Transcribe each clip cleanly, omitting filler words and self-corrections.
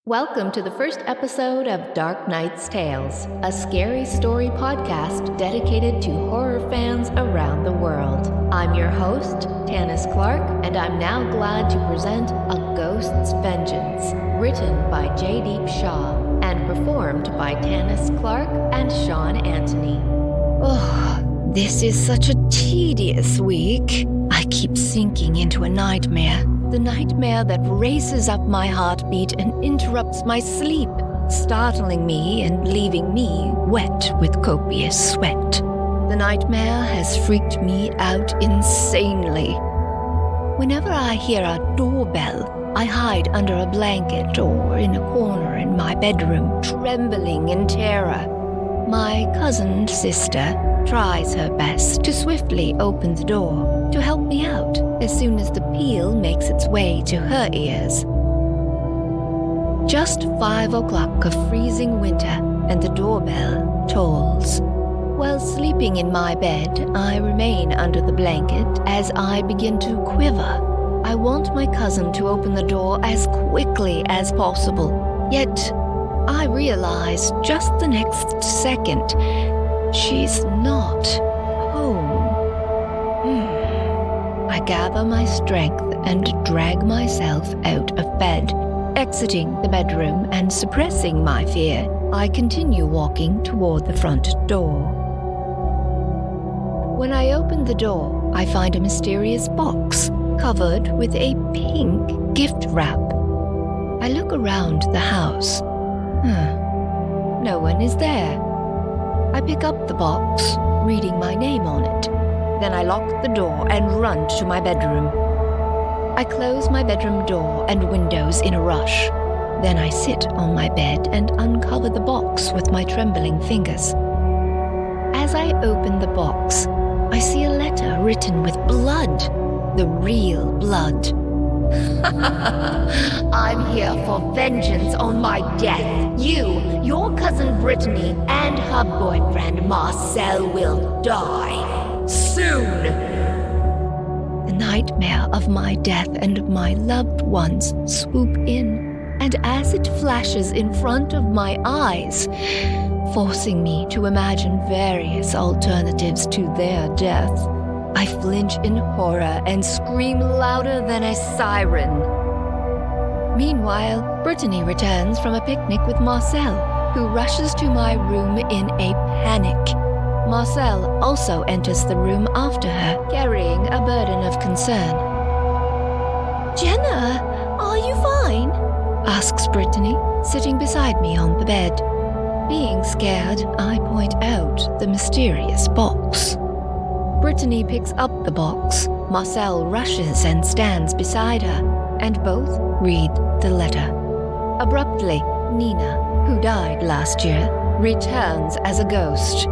Welcome to the first episode of Dark Knight's Tales, a scary story podcast dedicated to horror fans around the world. I'm your host, Tanis Clark, and I'm now glad to present A Ghost's Vengeance, written by J. Deep Shaw and performed by Tanis Clark and Sean Anthony. Oh, this is such a tedious week. I keep sinking into a nightmare. The nightmare that races up my heartbeat and interrupts my sleep, startling me and leaving me wet with copious sweat. The nightmare has freaked me out insanely. Whenever I hear a doorbell, I hide under a blanket or in a corner in my bedroom, trembling in terror. My cousin sister tries her best to swiftly open the door to help me out as soon as the peal makes its way to her ears. Just 5 o'clock of freezing winter and the doorbell tolls. While sleeping in my bed, I remain under the blanket as I begin to quiver. I want my cousin to open the door as quickly as possible, yet I realize just the next second she's not home. I gather my strength and drag myself out of bed. Exiting the bedroom and suppressing my fear, I continue walking toward the front door. When I open the door, I find a mysterious box covered with a pink gift wrap. I look around the house. No one is there. I pick up the box, reading my name on it. Then I lock the door and run to my bedroom. I close my bedroom door and windows in a rush. Then I sit on my bed and uncover the box with my trembling fingers. As I open the box, I see a letter written with blood, the real blood. I'm here for vengeance on my death. You, your cousin Brittany, and her boyfriend Marcel will die. Soon! The nightmare of my death and of my loved ones swoop in, and as it flashes in front of my eyes, forcing me to imagine various alternatives to their death, I flinch in horror and scream louder than a siren. Meanwhile, Brittany returns from a picnic with Marcel, who rushes to my room in a panic. Marcel also enters the room after her, carrying a burden of concern. "Jenna, are you fine?" asks Brittany, sitting beside me on the bed. Being scared, I point out the mysterious box. Brittany picks up the box. Marcel rushes and stands beside her, and both read the letter. Abruptly, Nina, who died last year, returns as a ghost.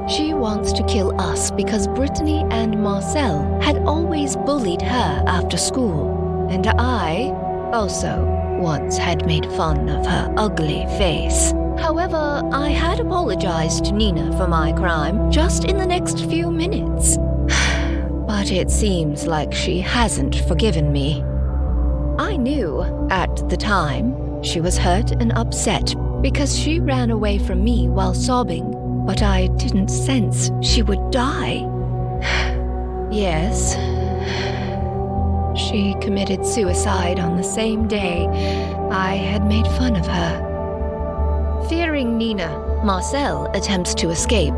She wants to kill us because Brittany and Marcel had always bullied her after school, and I also once had made fun of her ugly face. However, I had apologized to Nina for my crime just in the next few minutes. But it seems like she hasn't forgiven me. I knew, at the time, she was hurt and upset because she ran away from me while sobbing, but I didn't sense she would die. Yes, she committed suicide on the same day I had made fun of her. Fearing Nina, Marcel attempts to escape,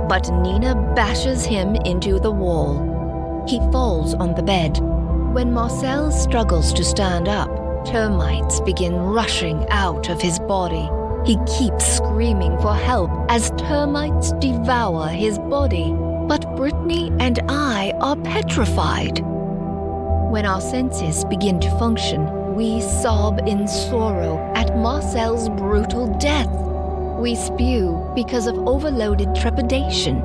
but Nina bashes him into the wall. He falls on the bed. When Marcel struggles to stand up, termites begin rushing out of his body. He keeps screaming for help as termites devour his body, but Brittany and I are petrified. When our senses begin to function, we sob in sorrow at Marcel's brutal death. We spew because of overloaded trepidation.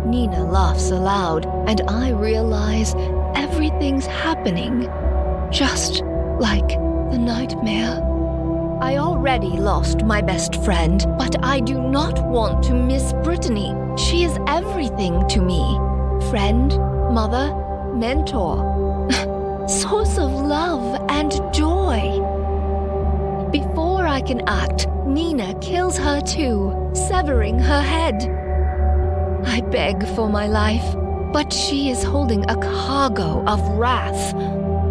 Nina laughs aloud, and I realize everything's happening, just like the nightmare. I already lost my best friend, but I do not want to miss Brittany. She is everything to me. Friend, mother, mentor, source of love and joy. I can act, Nina kills her too, severing her head. I beg for my life, but she is holding a cargo of wrath,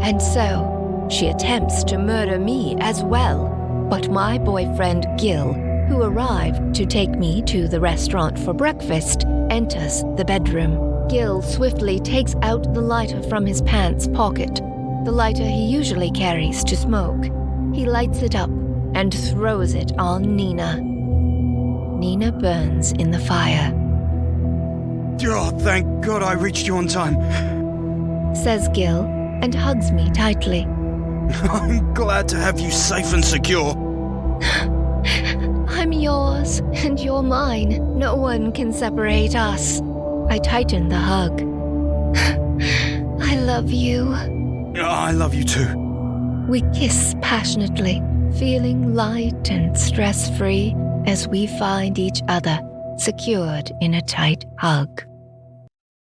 and so she attempts to murder me as well. But my boyfriend Gil, who arrived to take me to the restaurant for breakfast, enters the bedroom. Gil swiftly takes out the lighter from his pants pocket, the lighter he usually carries to smoke. He lights it up and throws it on Nina. Nina burns in the fire. Oh, thank God I reached you on time. Says Gil and hugs me tightly. I'm glad to have you safe and secure. I'm yours and you're mine. No one can separate us. I tighten the hug. I love you. Oh, I love you too. We kiss passionately, feeling light and stress-free as we find each other secured in a tight hug.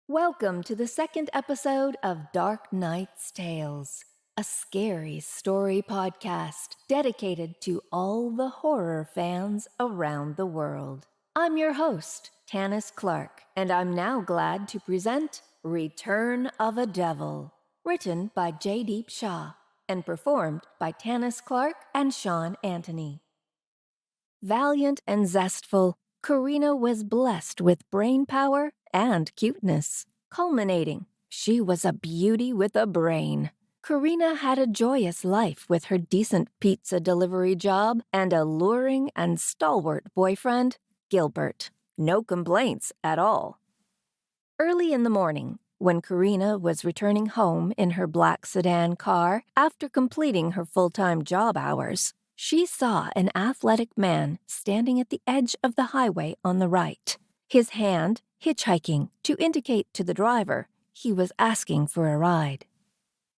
Welcome to the second episode of Dark Knight's Tales, a scary story podcast dedicated to all the horror fans around the world. I'm your host, Tanis Clark, and I'm now glad to present Return of a Devil, written by Jaydeep Shah and performed by Tanis Clark and Sean Anthony. Valiant and zestful, Karina was blessed with brain power and cuteness. Culminating, she was a beauty with a brain. Karina had a joyous life with her decent pizza delivery job and a luring and stalwart boyfriend, Gilbert. No complaints at all. Early in the morning, when Karina was returning home in her black sedan car after completing her full-time job hours, she saw an athletic man standing at the edge of the highway on the right, his hand hitchhiking to indicate to the driver he was asking for a ride.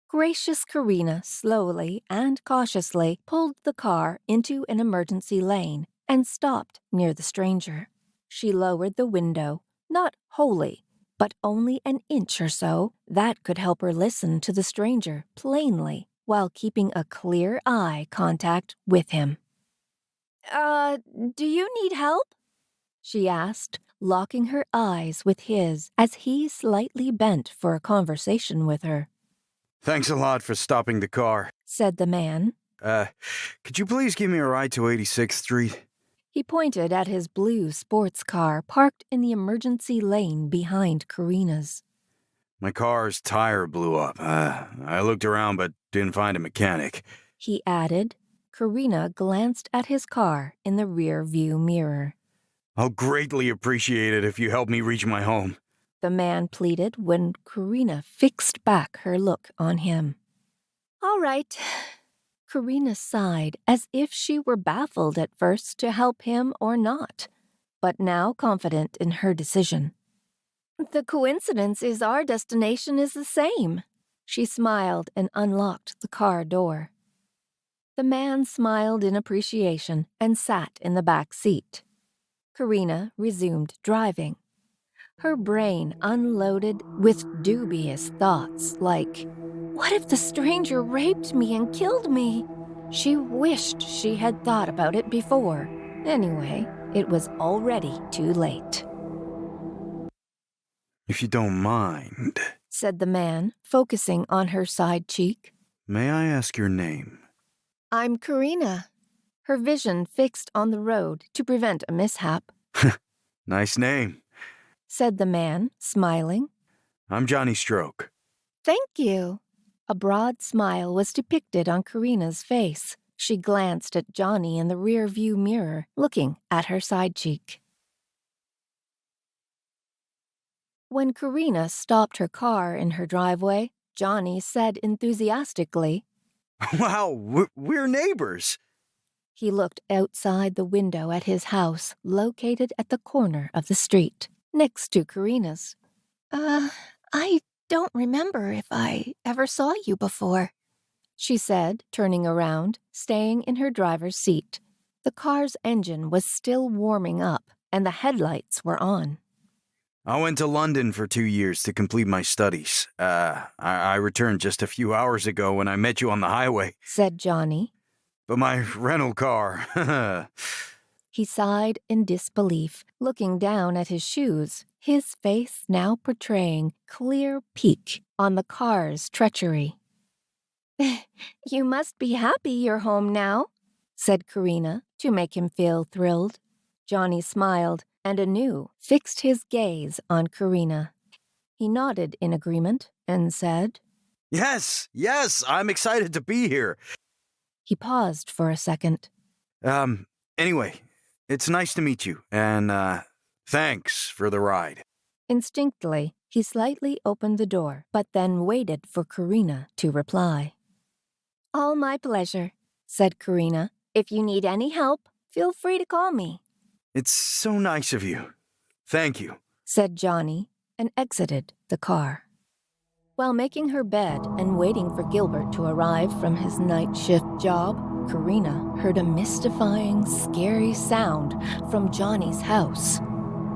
Gracious Karina slowly and cautiously pulled the car into an emergency lane and stopped near the stranger. She lowered the window, not wholly, but only an inch or so. That could help her listen to the stranger plainly while keeping a clear eye contact with him. Do you need help?" she asked, locking her eyes with his as he slightly bent for a conversation with her. Thanks a lot for stopping the car, said the man. Could you please give me a ride to 86th Street? He pointed at his blue sports car parked in the emergency lane behind Karina's. My car's tire blew up. I looked around but didn't find a mechanic, he added. Karina glanced at his car in the rear view mirror. I'll greatly appreciate it if you help me reach my home, the man pleaded when Karina fixed back her look on him. All right. Karina sighed as if she were baffled at first to help him or not, but now confident in her decision. The coincidence is our destination is the same. She smiled and unlocked the car door. The man smiled in appreciation and sat in the back seat. Karina resumed driving. Her brain unloaded with dubious thoughts like, what if the stranger raped me and killed me? She wished she had thought about it before. Anyway, it was already too late. If you don't mind, said the man, focusing on her side cheek. May I ask your name? I'm Karina. Her vision fixed on the road to prevent a mishap. Nice name, said the man, smiling. I'm Johnny Stroke. Thank you. A broad smile was depicted on Karina's face. She glanced at Johnny in the rear-view mirror, looking at her side cheek. When Karina stopped her car in her driveway, Johnny said enthusiastically, Wow, we're neighbors. He looked outside the window at his house, located at the corner of the street, next to Karina's. I don't remember if I ever saw you before, she said, turning around, staying in her driver's seat. The car's engine was still warming up, and the headlights were on. I went to London for 2 years to complete my studies. I returned just a few hours ago when I met you on the highway, said Johnny. but my rental car. He sighed in disbelief, looking down at his shoes, his face now portraying clear pique on the car's treachery. "You must be happy you're home now," said Karina, to make him feel thrilled. Johnny smiled and anew fixed his gaze on Karina. He nodded in agreement and said, Yes, I'm excited to be here. He paused for a second. Anyway, it's nice to meet you, and, thanks for the ride. Instinctively, he slightly opened the door, but then waited for Karina to reply. "All my pleasure," said Karina. "If you need any help, feel free to call me." It's so nice of you. Thank you, said Johnny, and exited the car. While making her bed and waiting for Gilbert to arrive from his night shift job, Karina heard a mystifying, scary sound from Johnny's house.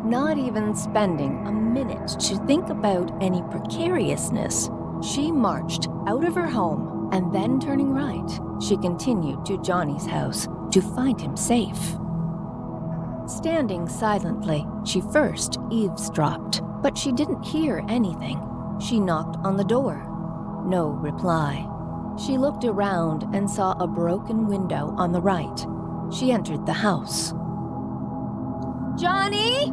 Not even spending a minute to think about any precariousness, she marched out of her home, and then turning right, she continued to Johnny's house to find him safe. Standing silently, she first eavesdropped, but she didn't hear anything. She knocked on the door. No reply. She looked around and saw a broken window on the right. She entered the house. "Johnny!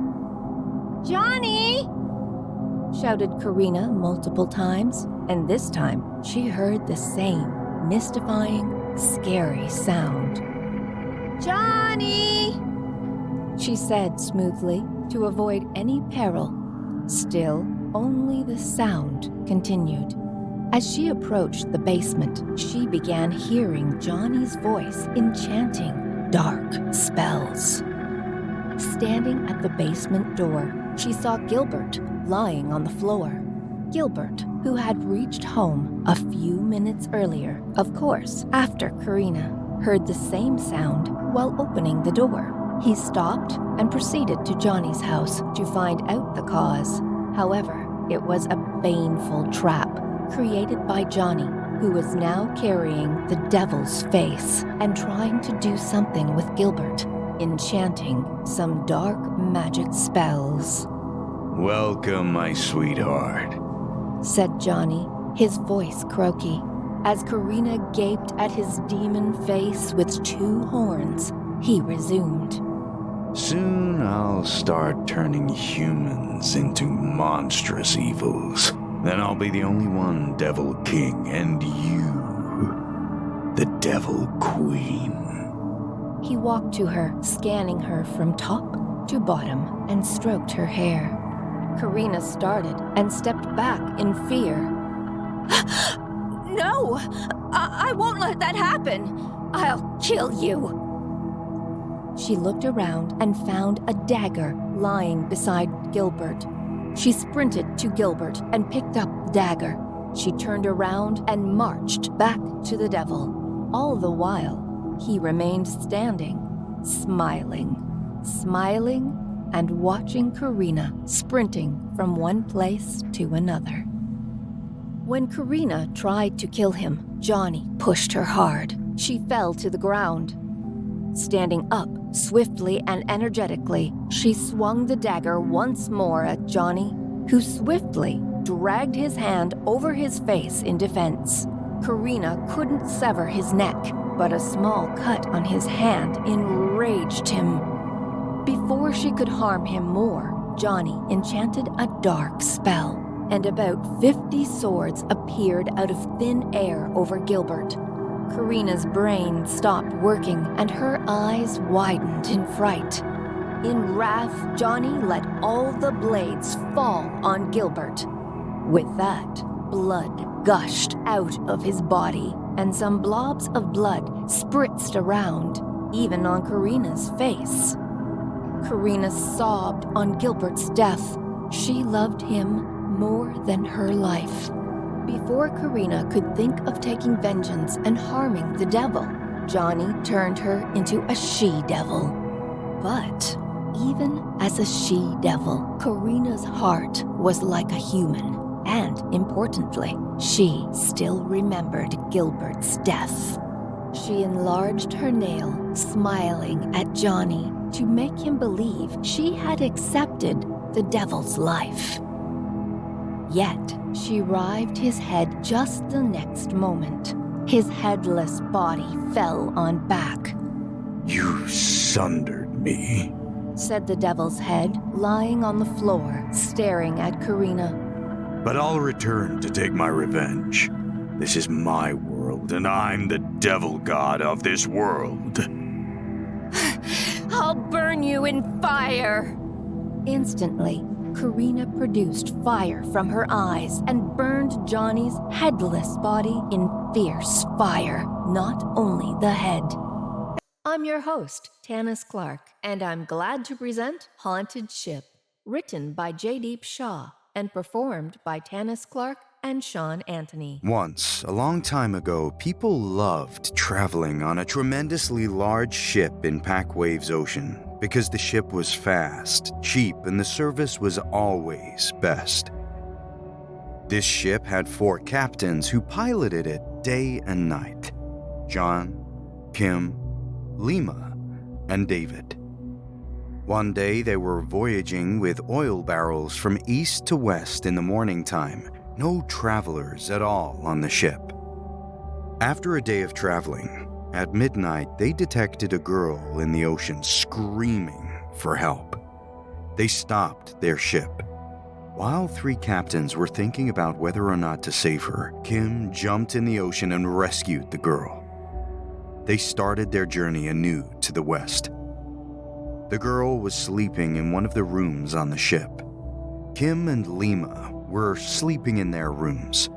Johnny!" shouted Karina multiple times, and this time she heard the same mystifying, scary sound. "Johnny!" she said smoothly to avoid any peril. Still, only the sound continued. As she approached the basement, she began hearing Johnny's voice enchanting dark spells. Standing at the basement door, she saw Gilbert lying on the floor. Gilbert, who had reached home a few minutes earlier, of course, after Karina heard the same sound while opening the door. He stopped and proceeded to Johnny's house to find out the cause. However, it was a baneful trap created by Johnny, who was now carrying the devil's face and trying to do something with Gilbert, enchanting some dark magic spells. Welcome, my sweetheart, said Johnny, his voice croaky. As Karina gaped at his demon face with two horns, he resumed. Soon I'll start turning humans into monstrous evils. Then I'll be the only one Devil King, and you, the Devil Queen. He walked to her, scanning her from top to bottom, and stroked her hair. Karina started and stepped back in fear. "No! I won't let that happen! I'll kill you!" She looked around and found a dagger lying beside Gilbert. She sprinted to Gilbert and picked up the dagger. She turned around and marched back to the devil. All the while, he remained standing, smiling and watching Karina sprinting from one place to another. When Karina tried to kill him, Johnny pushed her hard. She fell to the ground. Standing up swiftly and energetically, she swung the dagger once more at Johnny, who swiftly dragged his hand over his face in defense. Karina couldn't sever his neck, but a small cut on his hand enraged him. Before she could harm him more, Johnny enchanted a dark spell, and about 50 swords appeared out of thin air over Gilbert. Karina's brain stopped working and her eyes widened in fright. In wrath, Johnny let all the blades fall on Gilbert. With that, blood gushed out of his body, and some blobs of blood spritzed around, even on Karina's face. Karina sobbed on Gilbert's death. She loved him more than her life. Before Karina could think of taking vengeance and harming the devil, Johnny turned her into a she-devil. But even as a she-devil, Karina's heart was like a human, and importantly, she still remembered Gilbert's death. She enlarged her nail, smiling at Johnny to make him believe she had accepted the devil's life. Yet, she rived his head just the next moment. His headless body fell on back. You sundered me, said the devil's head, lying on the floor, staring at Karina. but I'll return to take my revenge. This is my world, and I'm the devil god of this world. I'll burn you in fire! Instantly, Karina produced fire from her eyes and burned Johnny's headless body in fierce fire, not only the head. I'm your host, Tanis Clark, and I'm glad to present Haunted Ship, written by Jaydeep Shah and performed by Tanis Clark and Sean Anthony. Once, a long time ago, people loved traveling on a tremendously large ship in Packwaves Ocean because the ship was fast, cheap, and the service was always best. This ship had 4 captains who piloted it day and night: John, Kim, Lima, and David. One day they were voyaging with oil barrels from east to west in the morning time. No travelers at all on the ship. After a day of traveling, at midnight they detected a girl in the ocean screaming for help. They stopped their ship. While 3 captains were thinking about whether or not to save her, Kim jumped in the ocean and rescued the girl. They started their journey anew to the west. The girl was sleeping in one of the rooms on the ship. Kim and Lima were sleeping in their rooms.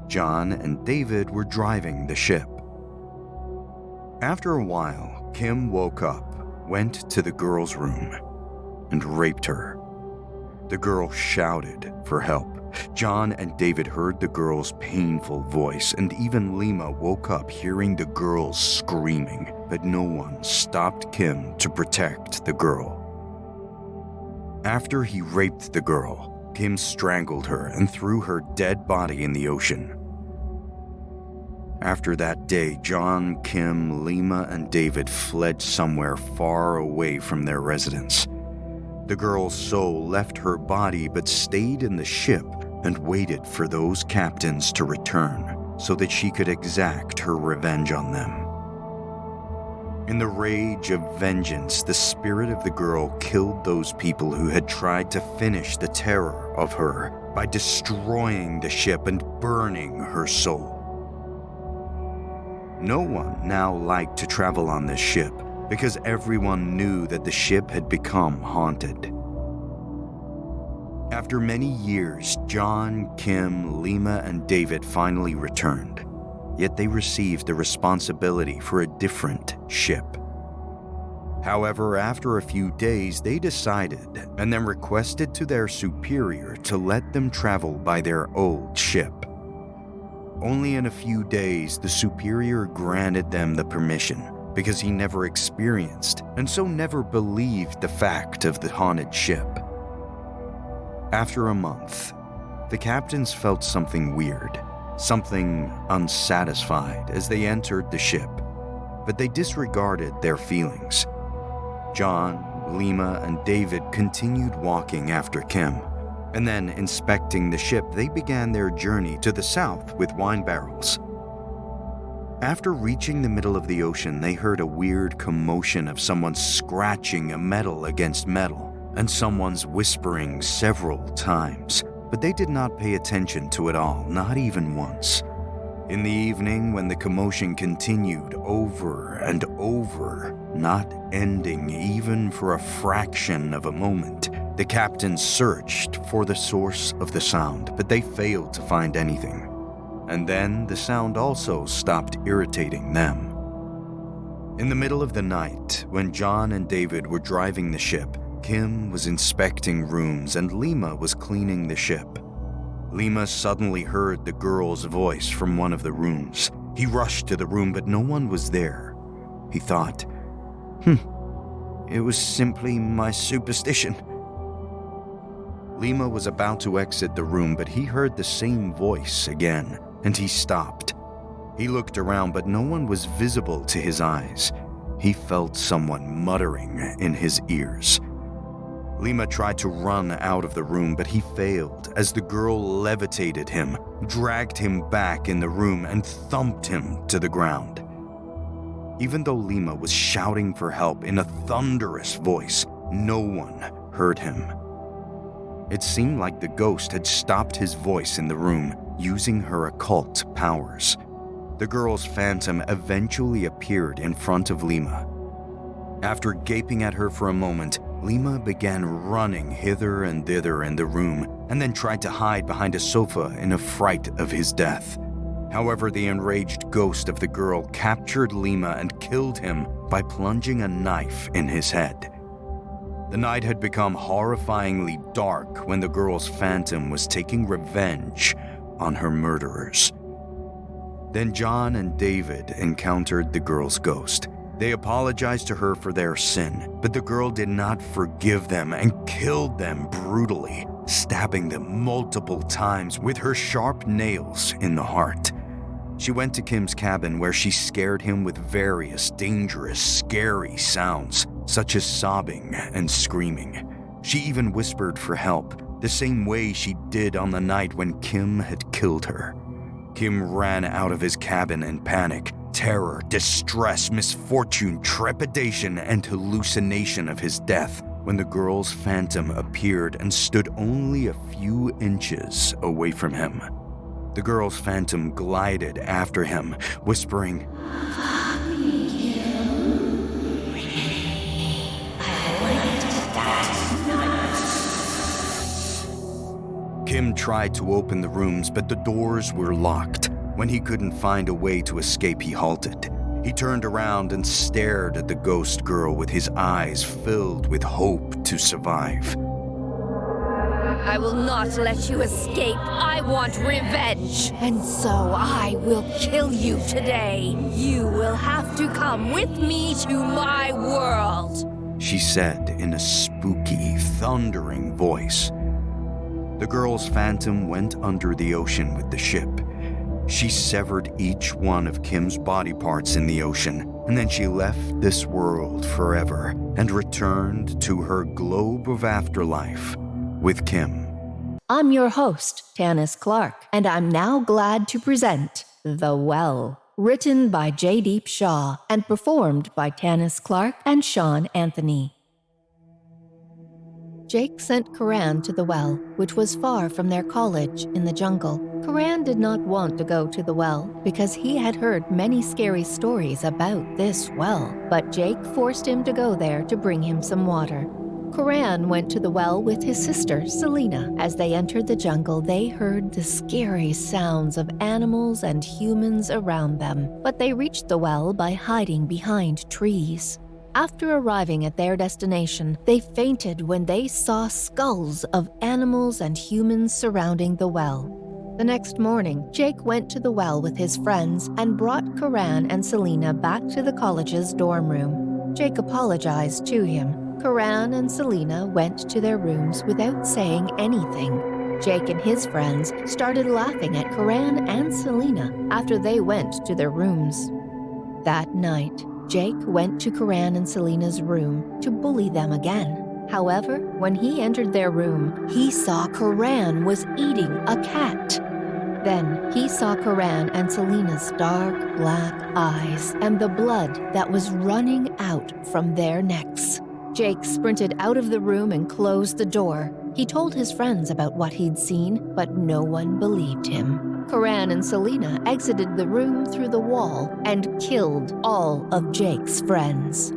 John and David were driving the ship. After a while, Kim woke up, went to the girl's room, and raped her. The girl shouted for help. John and David heard the girl's painful voice, and even Lima woke up hearing the girl screaming, but no one stopped Kim to protect the girl. After he raped the girl, Kim strangled her and threw her dead body in the ocean. After that day, John, Kim, Lima, and David fled somewhere far away from their residence. The girl's soul left her body but stayed in the ship and waited for those captains to return so that she could exact her revenge on them. In the rage of vengeance, the spirit of the girl killed those people who had tried to finish the terror of her by destroying the ship and burning her soul. No one now liked to travel on this ship because everyone knew that the ship had become haunted. After many years, John, Kim, Lima, and David finally returned. Yet they received the responsibility for a different ship. However, after a few days, they decided and then requested to their superior to let them travel by their old ship. Only in a few days, the superior granted them the permission because he never experienced and so never believed the fact of the haunted ship. After a month, the captains felt something weird. Something unsatisfied as they entered the ship, but they disregarded their feelings. John, Lima, and David continued walking after Kim, and then inspecting the ship, they began their journey to the south with wine barrels. After reaching the middle of the ocean, they heard a weird commotion of someone scratching a metal against metal, and someone's whispering several times. But they did not pay attention to it all, not even once. In the evening, when the commotion continued over and over, not ending even for a fraction of a moment, the captains searched for the source of the sound, but they failed to find anything. And then the sound also stopped irritating them. In the middle of the night, when John and David were driving the ship, Kim was inspecting rooms and Lima was cleaning the ship. Lima suddenly heard the girl's voice from one of the rooms. He rushed to the room, but no one was there. He thought, it was simply my superstition. Lima was about to exit the room, but he heard the same voice again, and he stopped. He looked around, but no one was visible to his eyes. He felt someone muttering in his ears. Lima tried to run out of the room, but he failed as the girl levitated him, dragged him back in the room, and thumped him to the ground. Even though Lima was shouting for help in a thunderous voice, no one heard him. It seemed like the ghost had stopped his voice in the room, using her occult powers. The girl's phantom eventually appeared in front of Lima. After gaping at her for a moment, Lima began running hither and thither in the room and then tried to hide behind a sofa in a fright of his death. However, the enraged ghost of the girl captured Lima and killed him by plunging a knife in his head. The night had become horrifyingly dark when the girl's phantom was taking revenge on her murderers. Then John and David encountered the girl's ghost. They apologized to her for their sin, but the girl did not forgive them and killed them brutally, stabbing them multiple times with her sharp nails in the heart. She went to Kim's cabin where she scared him with various dangerous, scary sounds, such as sobbing and screaming. She even whispered for help, the same way she did on the night when Kim had killed her. Kim ran out of his cabin in panic. Terror, distress, misfortune, trepidation, and hallucination of his death when the girl's phantom appeared and stood only a few inches away from him. The girl's phantom glided after him, whispering, Kim tried to open the rooms, but the doors were locked. When he couldn't find a way to escape, he halted. He turned around and stared at the ghost girl with his eyes filled with hope to survive. I will not let you escape. I want revenge. And so I will kill you today. You will have to come with me to my world, she said in a spooky, thundering voice. The girl's phantom went under the ocean with the ship. She severed each one of Kim's body parts in the ocean, and then she left this world forever and returned to her globe of afterlife with Kim. I'm your host, Tanis Clark, and I'm now glad to present The Well, written by J. Shaw and performed by Tanis Clark and Sean Anthony. Jake sent Karan to the well, which was far from their college in the jungle. Karan did not want to go to the well because he had heard many scary stories about this well, but Jake forced him to go there to bring him some water. Karan went to the well with his sister, Selena. As they entered the jungle, they heard the scary sounds of animals and humans around them, but they reached the well by hiding behind trees. After arriving at their destination, they fainted when they saw skulls of animals and humans surrounding the well. The next morning, Jake went to the well with his friends and brought Karan and Selena back to the college's dorm room. Jake apologized to him. Karan and Selena went to their rooms without saying anything. Jake and his friends started laughing at Karan and Selena after they went to their rooms. That night, Jake went to Karan and Selena's room to bully them again. However, when he entered their room, he saw Karan was eating a cat. Then he saw Karan and Selena's dark black eyes and the blood that was running out from their necks. Jake sprinted out of the room and closed the door. He told his friends about what he'd seen, but no one believed him. Karan and Selena exited the room through the wall and killed all of Jake's friends.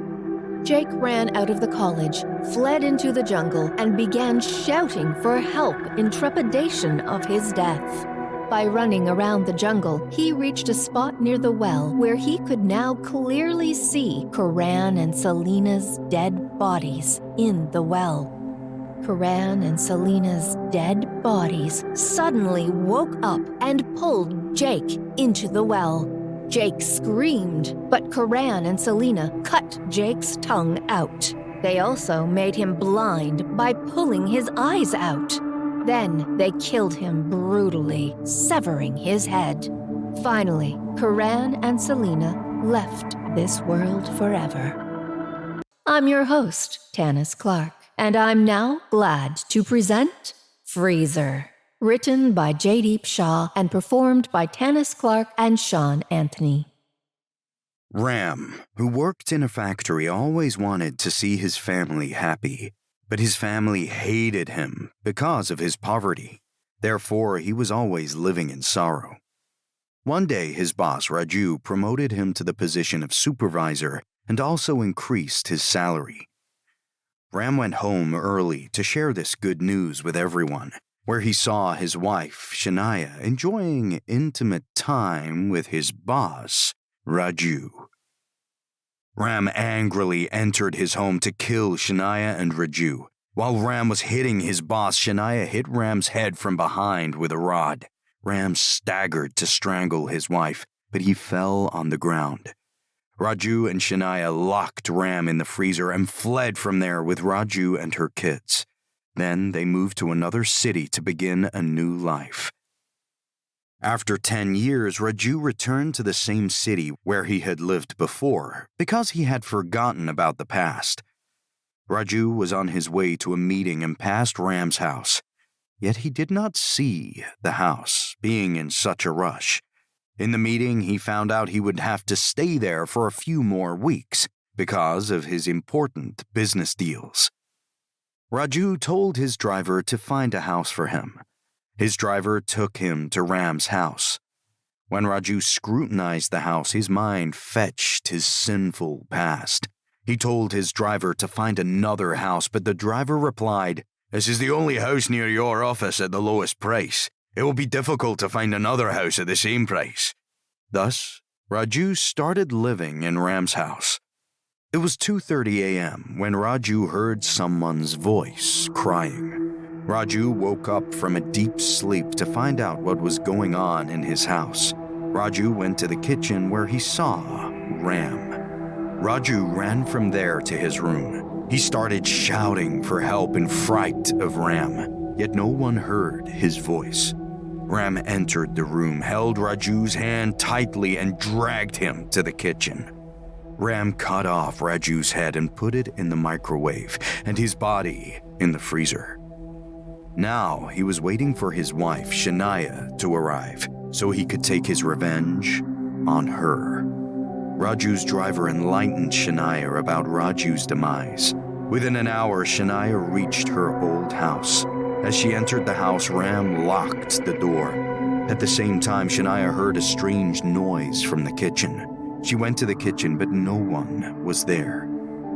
Jake ran out of the college, fled into the jungle, and began shouting for help in trepidation of his death. By running around the jungle, he reached a spot near the well where he could now clearly see Karan and Selena's dead bodies in the well. Karan and Selena's dead bodies suddenly woke up and pulled Jake into the well. Jake screamed, but Karan and Selena cut Jake's tongue out. They also made him blind by pulling his eyes out. Then they killed him brutally, severing his head. Finally, Karan and Selena left this world forever. I'm your host, Tanis Clark, and I'm now glad to present Freezer, written by Jaydeep Shah and performed by Tanis Clark and Sean Anthony. Ram, who worked in a factory, always wanted to see his family happy, but his family hated him because of his poverty. Therefore, he was always living in sorrow. One day, his boss, Raju, promoted him to the position of supervisor and also increased his salary. Ram went home early to share this good news with everyone, where he saw his wife, Shania, enjoying intimate time with his boss, Raju. Ram angrily entered his home to kill Shania and Raju. While Ram was hitting his boss, Shania hit Ram's head from behind with a rod. Ram staggered to strangle his wife, but he fell on the ground. Raju and Shania locked Ram in the freezer and fled from there with Raju and her kids. Then they moved to another city to begin a new life. After 10 years, Raju returned to the same city where he had lived before because he had forgotten about the past. Raju was on his way to a meeting and passed Ram's house. Yet he did not see the house, being in such a rush. In the meeting, he found out he would have to stay there for a few more weeks because of his important business deals. Raju told his driver to find a house for him. His driver took him to Ram's house. When Raju scrutinized the house, his mind fetched his sinful past. He told his driver to find another house, but the driver replied, "This is the only house near your office at the lowest price. It will be difficult to find another house at the same price." Thus, Raju started living in Ram's house. It was 2:30 a.m. when Raju heard someone's voice crying. Raju woke up from a deep sleep to find out what was going on in his house. Raju went to the kitchen where he saw Ram. Raju ran from there to his room. He started shouting for help in fright of Ram, yet no one heard his voice. Ram entered the room, held Raju's hand tightly, and dragged him to the kitchen. Ram cut off Raju's head and put it in the microwave, and his body in the freezer. Now he was waiting for his wife, Shania, to arrive so he could take his revenge on her. Raju's driver enlightened Shania about Raju's demise. Within an hour, Shania reached her old house. As she entered the house, Ram locked the door. At the same time, Shania heard a strange noise from the kitchen. She went to the kitchen, but no one was there.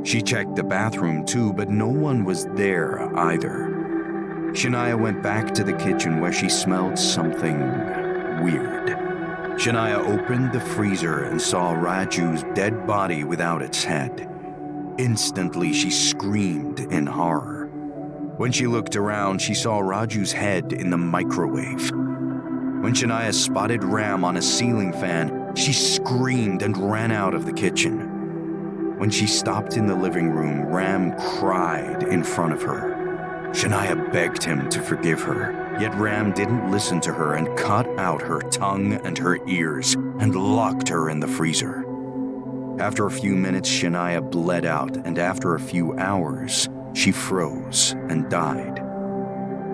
She checked the bathroom too, but no one was there either. Shania went back to the kitchen where she smelled something weird. Shania opened the freezer and saw Raju's dead body without its head. Instantly, she screamed in horror. When she looked around, she saw Raju's head in the microwave. When Shania spotted Ram on a ceiling fan, she screamed and ran out of the kitchen. When she stopped in the living room, Ram cried in front of her. Shania begged him to forgive her, yet Ram didn't listen to her and cut out her tongue and her ears and locked her in the freezer. After a few minutes, Shania bled out, and after a few hours, she froze and died.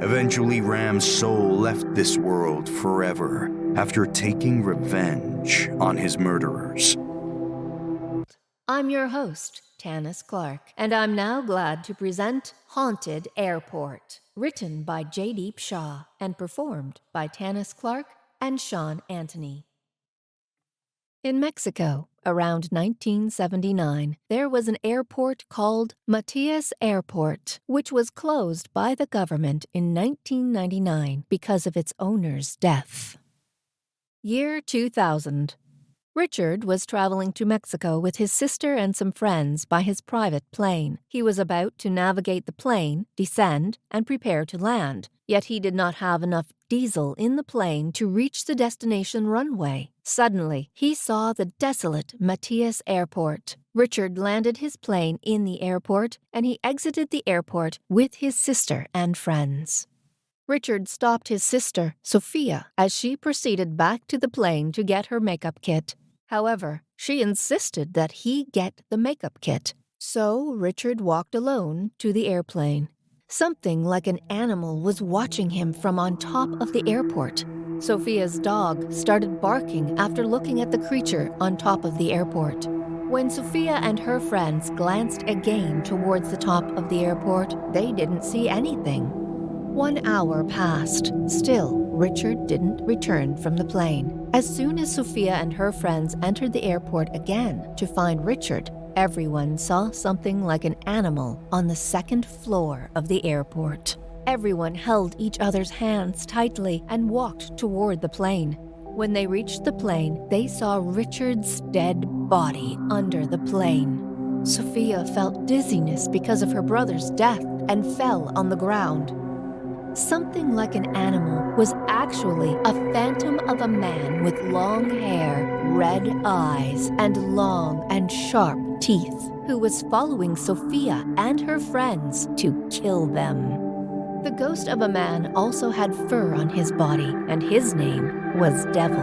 Eventually, Ram's soul left this world forever after taking revenge on his murderers. I'm your host, Tanis Clark, and I'm now glad to present Haunted Airport, written by Jaydeep Shah and performed by Tanis Clark and Sean Anthony. In Mexico, around 1979, there was an airport called Matias Airport, which was closed by the government in 1999 because of its owner's death. Year 2000. Richard was traveling to Mexico with his sister and some friends by his private plane. He was about to navigate the plane, descend, and prepare to land, yet he did not have enough diesel in the plane to reach the destination runway. Suddenly, he saw the desolate Matias Airport. Richard landed his plane in the airport, and he exited the airport with his sister and friends. Richard stopped his sister, Sophia, as she proceeded back to the plane to get her makeup kit. However, she insisted that he get the makeup kit. So Richard walked alone to the airplane. Something like an animal was watching him from on top of the airport. Sophia's dog started barking after looking at the creature on top of the airport. When Sophia and her friends glanced again towards the top of the airport, they didn't see anything. 1 hour passed. Still, Richard didn't return from the plane. As soon as Sophia and her friends entered the airport again to find Richard, everyone saw something like an animal on the second floor of the airport. Everyone held each other's hands tightly and walked toward the plane. When they reached the plane, they saw Richard's dead body under the plane. Sophia felt dizziness because of her brother's death and fell on the ground. Something like an animal was actually a phantom of a man with long hair, red eyes, and long and sharp teeth, who was following Sophia and her friends to kill them. The ghost of a man also had fur on his body, and his name was Devil.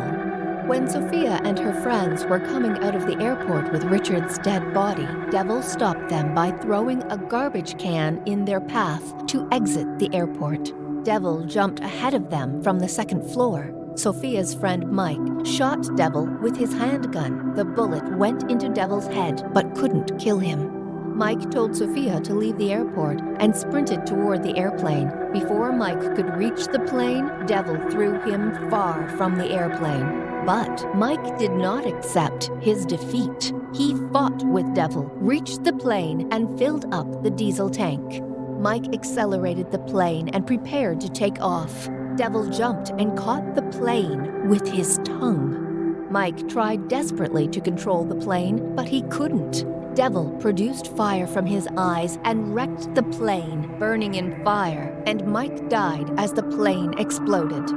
When Sophia and her friends were coming out of the airport with Richard's dead body, Devil stopped them by throwing a garbage can in their path to exit the airport. Devil jumped ahead of them from the second floor. Sophia's friend Mike shot Devil with his handgun. The bullet went into Devil's head but couldn't kill him. Mike told Sophia to leave the airport and sprinted toward the airplane. Before Mike could reach the plane, Devil threw him far from the airplane. But Mike did not accept his defeat. He fought with Devil, reached the plane, and filled up the diesel tank. Mike accelerated the plane and prepared to take off. Devil jumped and caught the plane with his tongue. Mike tried desperately to control the plane, but he couldn't. Devil produced fire from his eyes and wrecked the plane, burning in fire, and Mike died as the plane exploded.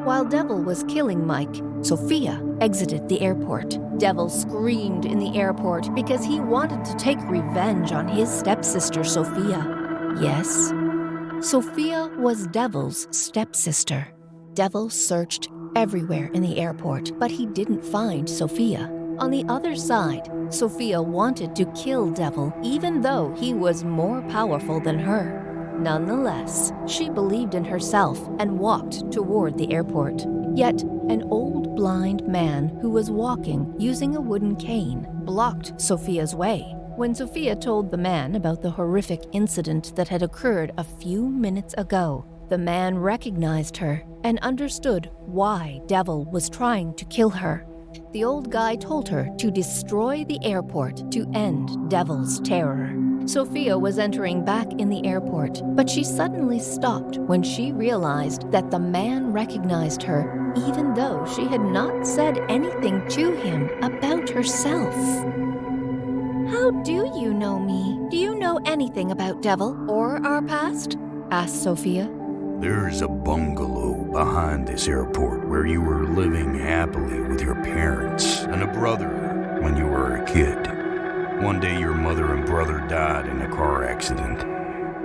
While Devil was killing Mike, Sophia exited the airport. Devil screamed in the airport because he wanted to take revenge on his stepsister Sophia. Yes, Sophia was Devil's stepsister. Devil searched everywhere in the airport, but he didn't find Sophia. On the other side, Sophia wanted to kill Devil even though he was more powerful than her. Nonetheless, she believed in herself and walked toward the airport. Yet, an old blind man who was walking using a wooden cane blocked Sophia's way. When Sophia told the man about the horrific incident that had occurred a few minutes ago, the man recognized her and understood why Devil was trying to kill her. The old guy told her to destroy the airport to end Devil's terror. Sophia was entering back in the airport, but she suddenly stopped when she realized that the man recognized her, even though she had not said anything to him about herself. "How do you know me? Do you know anything about Devil or our past?" asked Sophia. There's a bungalow behind this airport where you were living happily with your parents and a brother when you were a kid. One day your mother and brother died in a car accident.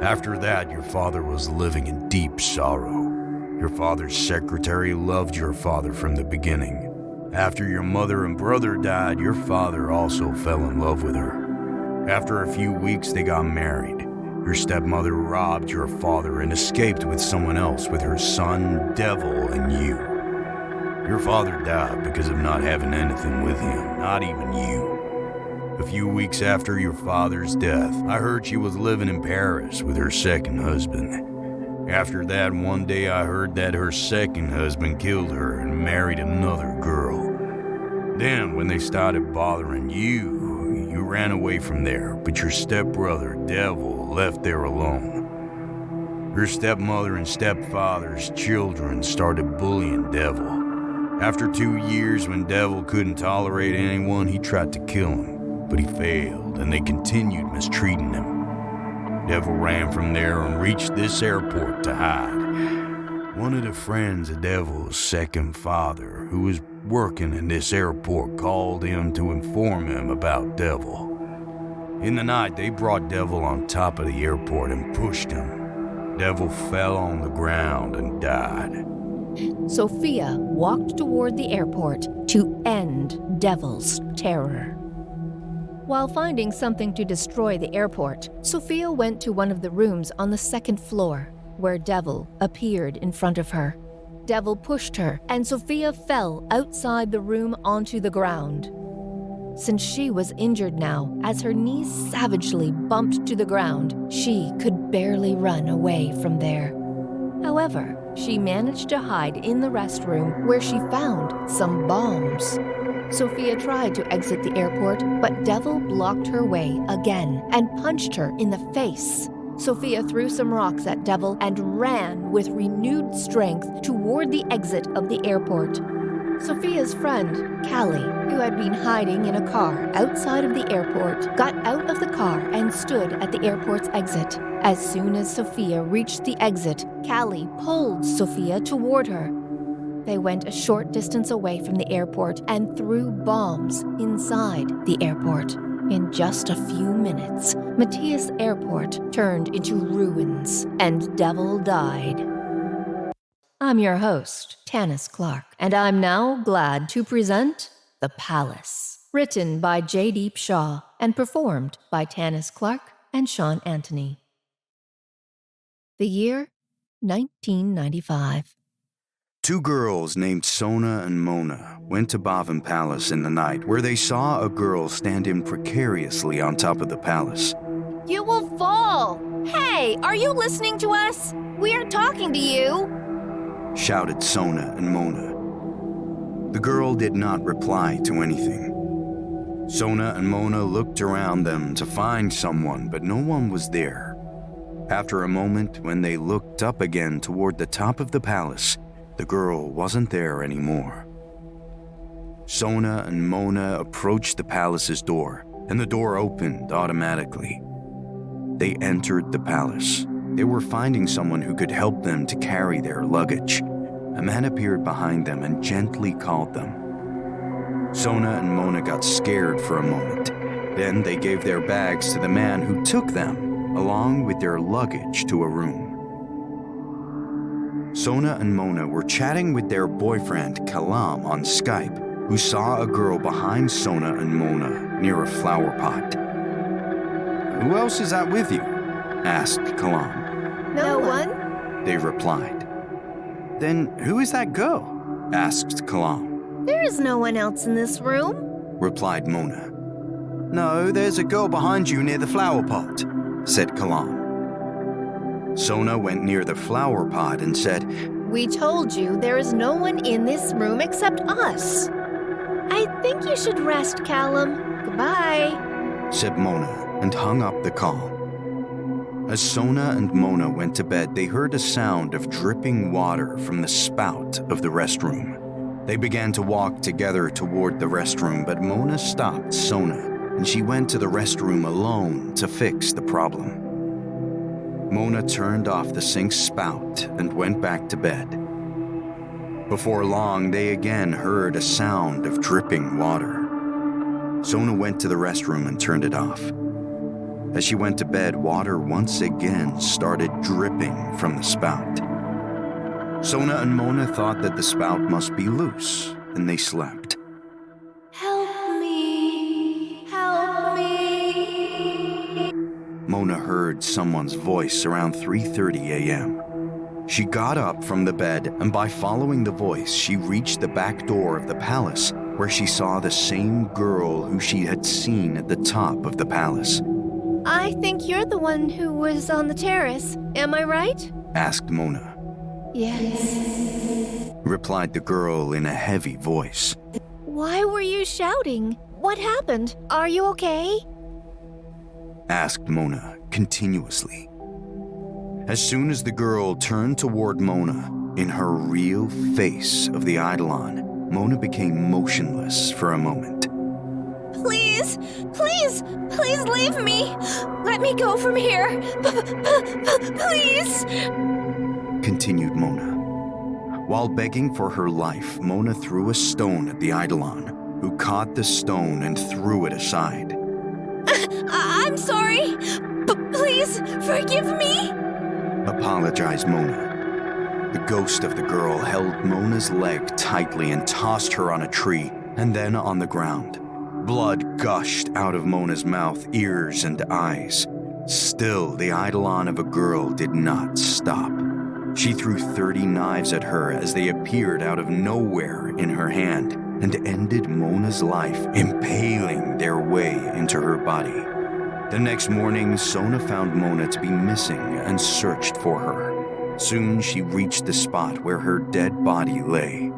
After that, your father was living in deep sorrow. Your father's secretary loved your father from the beginning. After your mother and brother died, your father also fell in love with her. After a few weeks, they got married. Your stepmother robbed your father and escaped with someone else with her son, Devil, and you. Your father died because of not having anything with him, not even you. A few weeks after your father's death, I heard she was living in Paris with her second husband. After that, one day I heard that her second husband killed her and married another girl. Then, when they started bothering you ran away from there, but your stepbrother, Devil, left there alone. Your stepmother and stepfather's children started bullying Devil. After 2 years, when Devil couldn't tolerate anyone, he tried to kill him, but he failed, and they continued mistreating him. Devil ran from there and reached this airport to hide. One of the friends of Devil's second father, who was working in this airport, called him to inform him about Devil. In the night, they brought Devil on top of the airport and pushed him. Devil fell on the ground and died. Sophia walked toward the airport to end Devil's terror. While finding something to destroy the airport, Sophia went to one of the rooms on the second floor, where Devil appeared in front of her. Devil pushed her, and Sophia fell outside the room onto the ground. Since she was injured now, as her knees savagely bumped to the ground, she could barely run away from there. However, she managed to hide in the restroom where she found some bombs. Sophia tried to exit the airport, but Devil blocked her way again and punched her in the face. Sophia threw some rocks at Devil and ran with renewed strength toward the exit of the airport. Sophia's friend, Callie, who had been hiding in a car outside of the airport, got out of the car and stood at the airport's exit. As soon as Sophia reached the exit, Callie pulled Sophia toward her. They went a short distance away from the airport and threw bombs inside the airport. In just a few minutes, Matthias Airport turned into ruins and Devil died. I'm your host, Tanis Clark, and I'm now glad to present The Palace, written by J. Deep Shaw and performed by Tanis Clark and Sean Anthony. The year 1995. Two girls named Sona and Mona went to Bavin Palace in the night, where they saw a girl standing precariously on top of the palace. You will fall! Hey, are you listening to us? We are talking to you! Shouted Sona and Mona. The girl did not reply to anything. Sona and Mona looked around them to find someone, but no one was there. After a moment, when they looked up again toward the top of the palace, the girl wasn't there anymore. Sona and Mona approached the palace's door, and the door opened automatically. They entered the palace. They were finding someone who could help them to carry their luggage. A man appeared behind them and gently called them. Sona and Mona got scared for a moment. Then they gave their bags to the man, who took them, along with their luggage, to a room. Sona and Mona were chatting with their boyfriend, Kalam, on Skype, who saw a girl behind Sona and Mona near a flower pot. "Who else is that with you?" asked Kalam. No one? They replied. "Then who is that girl?" asked Kalam. There is no one else in this room, replied Mona. "No, there's a girl behind you near the flower pot," said Kalam. Sona went near the flower pot and said, We told you there is no one in this room except us. I think you should rest, Callum. Goodbye, said Mona, and hung up the call. As Sona and Mona went to bed, they heard a sound of dripping water from the spout of the restroom. They began to walk together toward the restroom, but Mona stopped Sona, and she went to the restroom alone to fix the problem. Mona turned off the sink spout and went back to bed. Before long, they again heard a sound of dripping water. Sona went to the restroom and turned it off. As she went to bed, water once again started dripping from the spout. Sona and Mona thought that the spout must be loose, and they slept. Help me! Help me! Mona heard someone's voice around 3:30 a.m. She got up from the bed, and by following the voice, she reached the back door of the palace, where she saw the same girl who she had seen at the top of the palace. I think you're the one who was on the terrace. Am I right? Asked Mona. Yes. Replied the girl in a heavy voice. Why were you shouting? What happened? Are you okay? Asked Mona continuously. As soon as the girl turned toward Mona, in her real face of the Eidolon, Mona became motionless for a moment. Please, please, please leave me. Let me go from here. Please. Continued Mona. While begging for her life, Mona threw a stone at the Eidolon, who caught the stone and threw it aside. I'm sorry. Please forgive me. A apologized Mona. The ghost of the girl held Mona's leg tightly and tossed her on a tree and then on the ground. Blood gushed out of Mona's mouth, ears, and eyes. Still, the eidolon of a girl did not stop. She threw 30 knives at her as they appeared out of nowhere in her hand and ended Mona's life, impaling their way into her body. The next morning, Sona found Mona to be missing and searched for her. Soon, she reached the spot where her dead body lay.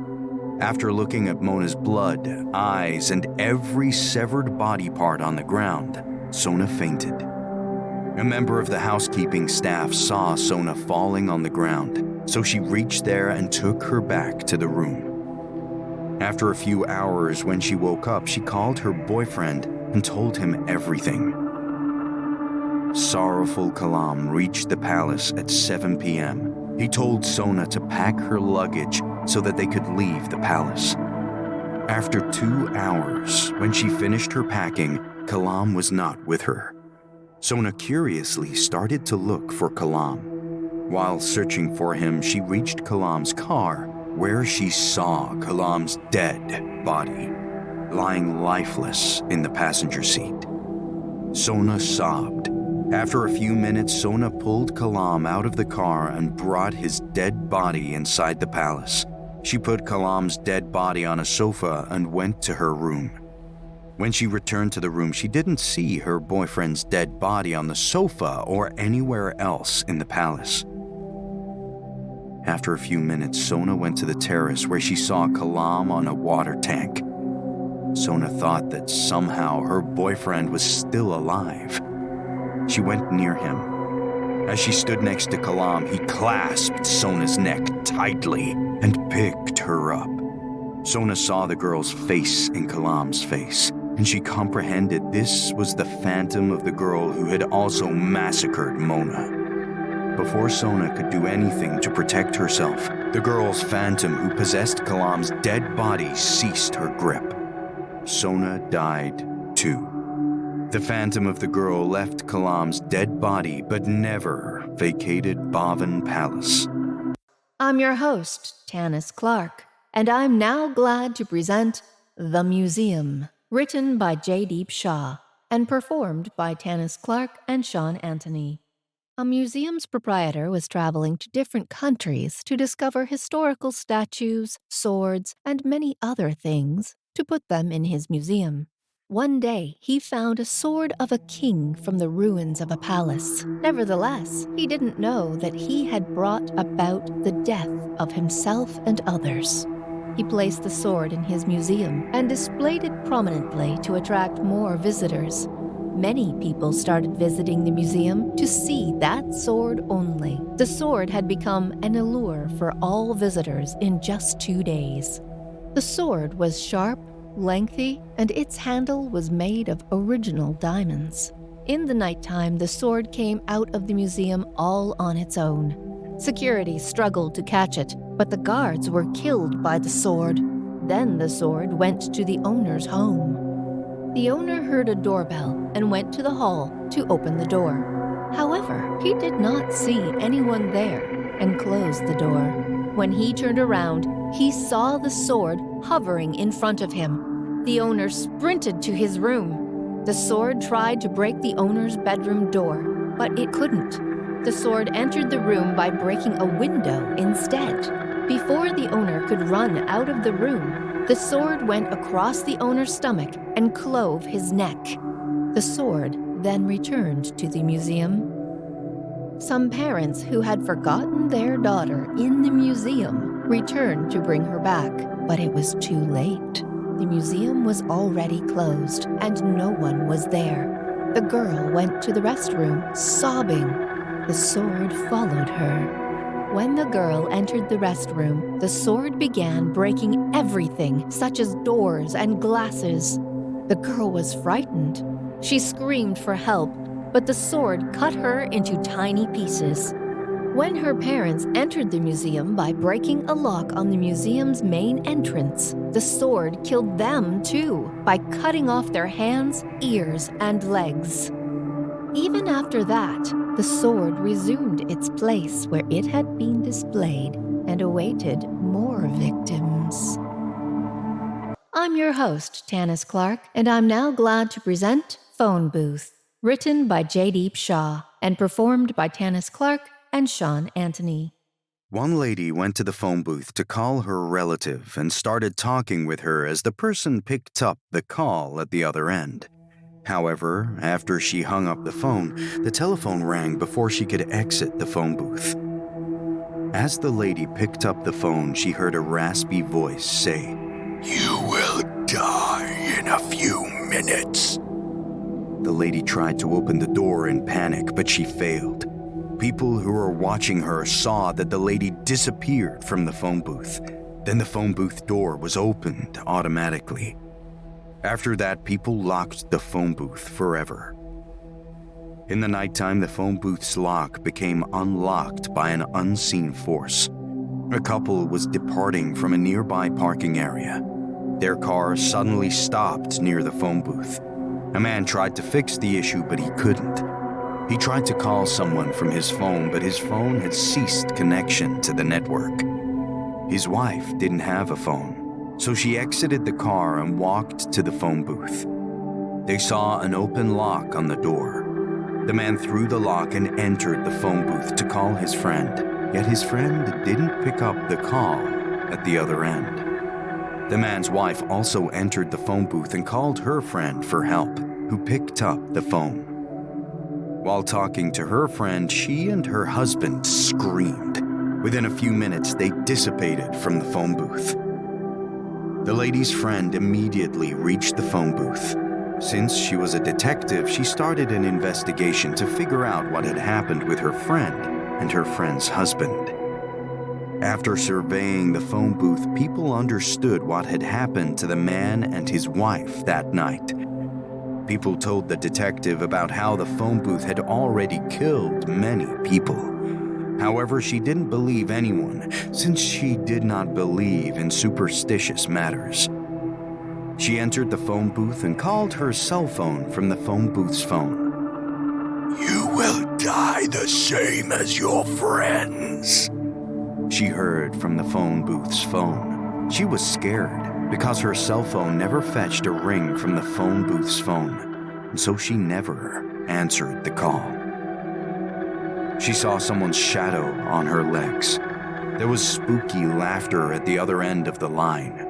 After looking at Mona's blood, eyes, and every severed body part on the ground, Sona fainted. A member of the housekeeping staff saw Sona falling on the ground, so she reached there and took her back to the room. After a few hours, when she woke up, she called her boyfriend and told him everything. Sorrowful Kalam reached the palace at 7 p.m. He told Sona to pack her luggage so that they could leave the palace. After 2 hours, when she finished her packing, Kalam was not with her. Sona curiously started to look for Kalam. While searching for him, she reached Kalam's car, where she saw Kalam's dead body, lying lifeless in the passenger seat. Sona sobbed. After a few minutes, Sona pulled Kalam out of the car and brought his dead body inside the palace. She put Kalam's dead body on a sofa and went to her room. When she returned to the room, she didn't see her boyfriend's dead body on the sofa or anywhere else in the palace. After a few minutes, Sona went to the terrace where she saw Kalam on a water tank. Sona thought that somehow her boyfriend was still alive. She went near him. As she stood next to Kalam, he clasped Sona's neck tightly and picked her up. Sona saw the girl's face in Kalam's face, and she comprehended this was the phantom of the girl who had also massacred Mona. Before Sona could do anything to protect herself, the girl's phantom who possessed Kalam's dead body ceased her grip. Sona died too. The phantom of the girl left Kalam's dead body but never vacated Bhavan Palace. I'm your host, Tanis Clark, and I'm now glad to present The Museum, written by Jaydeep Shah and performed by Tanis Clark and Sean Anthony. A museum's proprietor was traveling to different countries to discover historical statues, swords, and many other things to put them in his museum. One day, he found a sword of a king from the ruins of a palace. Nevertheless, he didn't know that he had brought about the death of himself and others. He placed the sword in his museum and displayed it prominently to attract more visitors. Many people started visiting the museum to see that sword only. The sword had become an allure for all visitors in just 2 days. The sword was sharp, lengthy, and its handle was made of original diamonds. In the nighttime, the sword came out of the museum all on its own. Security struggled to catch it, but the guards were killed by the sword. Then the sword went to the owner's home. The owner heard a doorbell and went to the hall to open the door. However, he did not see anyone there and closed the door. When he turned around, he saw the sword hovering in front of him. The owner sprinted to his room. The sword tried to break the owner's bedroom door, but it couldn't. The sword entered the room by breaking a window instead. Before the owner could run out of the room, the sword went across the owner's stomach and clove his neck. The sword then returned to the museum. Some parents who had forgotten their daughter in the museum returned to bring her back, but it was too late. The museum was already closed, and no one was there. The girl went to the restroom, sobbing. The sword followed her. When the girl entered the restroom, the sword began breaking everything, such as doors and glasses. The girl was frightened. She screamed for help, but the sword cut her into tiny pieces. When her parents entered the museum by breaking a lock on the museum's main entrance, the sword killed them too by cutting off their hands, ears, and legs. Even Soon after that, the sword resumed its place where it had been displayed and awaited more victims. I'm your host, Tanis Clark, and I'm now glad to present Phone Booth, written by Jaydeep Shah and performed by Tanis Clark and Sean Anthony. One lady went to the phone booth to call her relative and started talking with her as the person picked up the call at the other end. However, after she hung up the phone, the telephone rang before she could exit the phone booth. As the lady picked up the phone, she heard a raspy voice say, "You will die in a few minutes." The lady tried to open the door in panic, but she failed. People who were watching her saw that the lady disappeared from the phone booth. Then the phone booth door was opened automatically. After that, people locked the phone booth forever. In the nighttime, the phone booth's lock became unlocked by an unseen force. A couple was departing from a nearby parking area. Their car suddenly stopped near the phone booth. A man tried to fix the issue, but he couldn't. He tried to call someone from his phone, but his phone had ceased connection to the network. His wife didn't have a phone, so she exited the car and walked to the phone booth. They saw an open lock on the door. The man threw the lock and entered the phone booth to call his friend, yet his friend didn't pick up the call at the other end. The man's wife also entered the phone booth and called her friend for help, who picked up the phone. While talking to her friend, she and her husband screamed. Within a few minutes, they dissipated from the phone booth. The lady's friend immediately reached the phone booth. Since she was a detective, she started an investigation to figure out what had happened with her friend and her friend's husband. After surveying the phone booth, people understood what had happened to the man and his wife that night. People told the detective about how the phone booth had already killed many people. However, she didn't believe anyone, since she did not believe in superstitious matters. She entered the phone booth and called her cell phone from the phone booth's phone. "You will die the same as your friends," she heard from the phone booth's phone. She was scared because her cell phone never fetched a ring from the phone booth's phone, and so she never answered the call. She saw someone's shadow on her legs. There was spooky laughter at the other end of the line.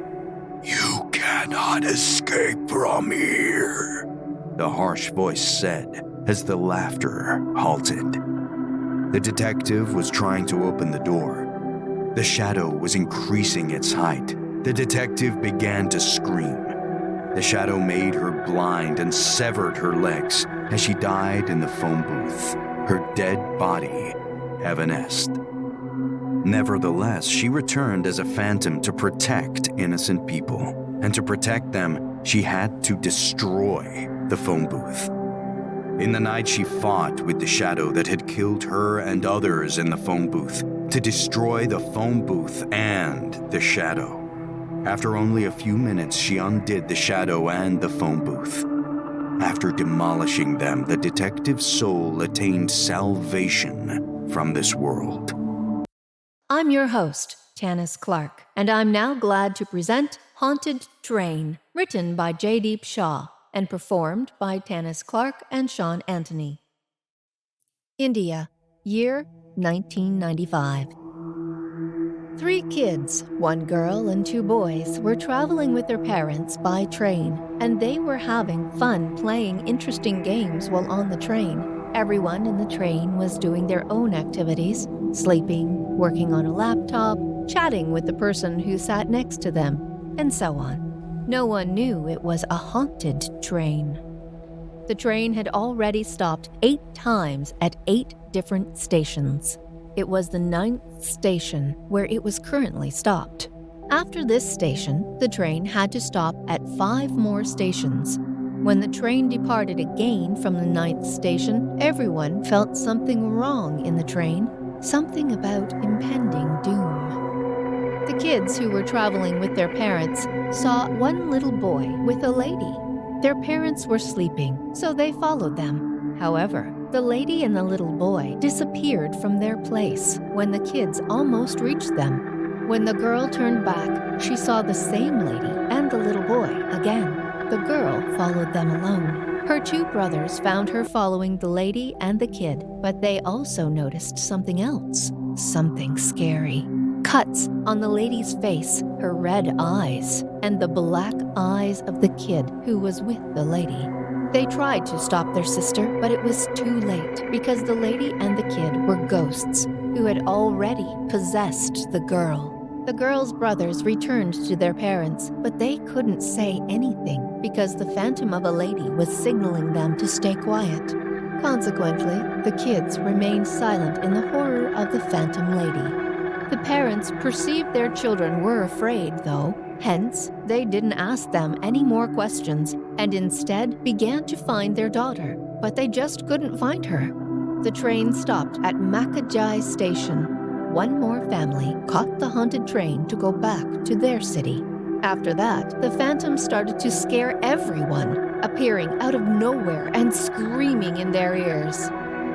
"You cannot escape from here," the harsh voice said as the laughter halted. The detective was trying to open the door. The shadow was increasing its height. The detective began to scream. The shadow made her blind and severed her legs as she died in the phone booth, her dead body evanesced. Nevertheless, she returned as a phantom to protect innocent people, and to protect them, she had to destroy the phone booth. In the night, she fought with the shadow that had killed her and others in the phone booth to destroy the phone booth and the shadow. After only a few minutes, she undid the shadow and the phone booth. After demolishing them, the detective's soul attained salvation from this world. I'm your host, Tanis Clark, and I'm now glad to present Haunted Train, written by Jaydeep Shah and performed by Tanis Clark and Sean Anthony. India, year 1995. 3 kids, 1 girl and 2 boys, were traveling with their parents by train, and they were having fun playing interesting games while on the train. Everyone in the train was doing their own activities, sleeping, working on a laptop, chatting with the person who sat next to them, and so on. No one knew it was a haunted train. The train had already stopped 8 times at 8 different stations. It was the 9th station where it was currently stopped. After this station, the train had to stop at 5 more stations. When the train departed again from the 9th station, everyone felt something wrong in the train, something about impending doom. The kids who were traveling with their parents saw one little boy with a lady. Their parents were sleeping, so they followed them. However, The lady and the little boy disappeared from their place when the kids almost reached them. When the girl turned back, she saw the same lady and the little boy again. The girl followed them alone. Her two brothers found her following the lady and the kid, but they also noticed something else, something scary. Cuts on the lady's face, her red eyes, and the black eyes of the kid who was with the lady. They tried to stop their sister, but it was too late because the lady and the kid were ghosts who had already possessed the girl. The girl's brothers returned to their parents, but they couldn't say anything because the phantom of a lady was signaling them to stay quiet. Consequently, the kids remained silent in the horror of the phantom lady. The parents perceived their children were afraid, though. Hence, they didn't ask them any more questions and instead began to find their daughter, but they just couldn't find her. The train stopped at Makajai Station. One more family caught the haunted train to go back to their city. After that, the phantom started to scare everyone, appearing out of nowhere and screaming in their ears.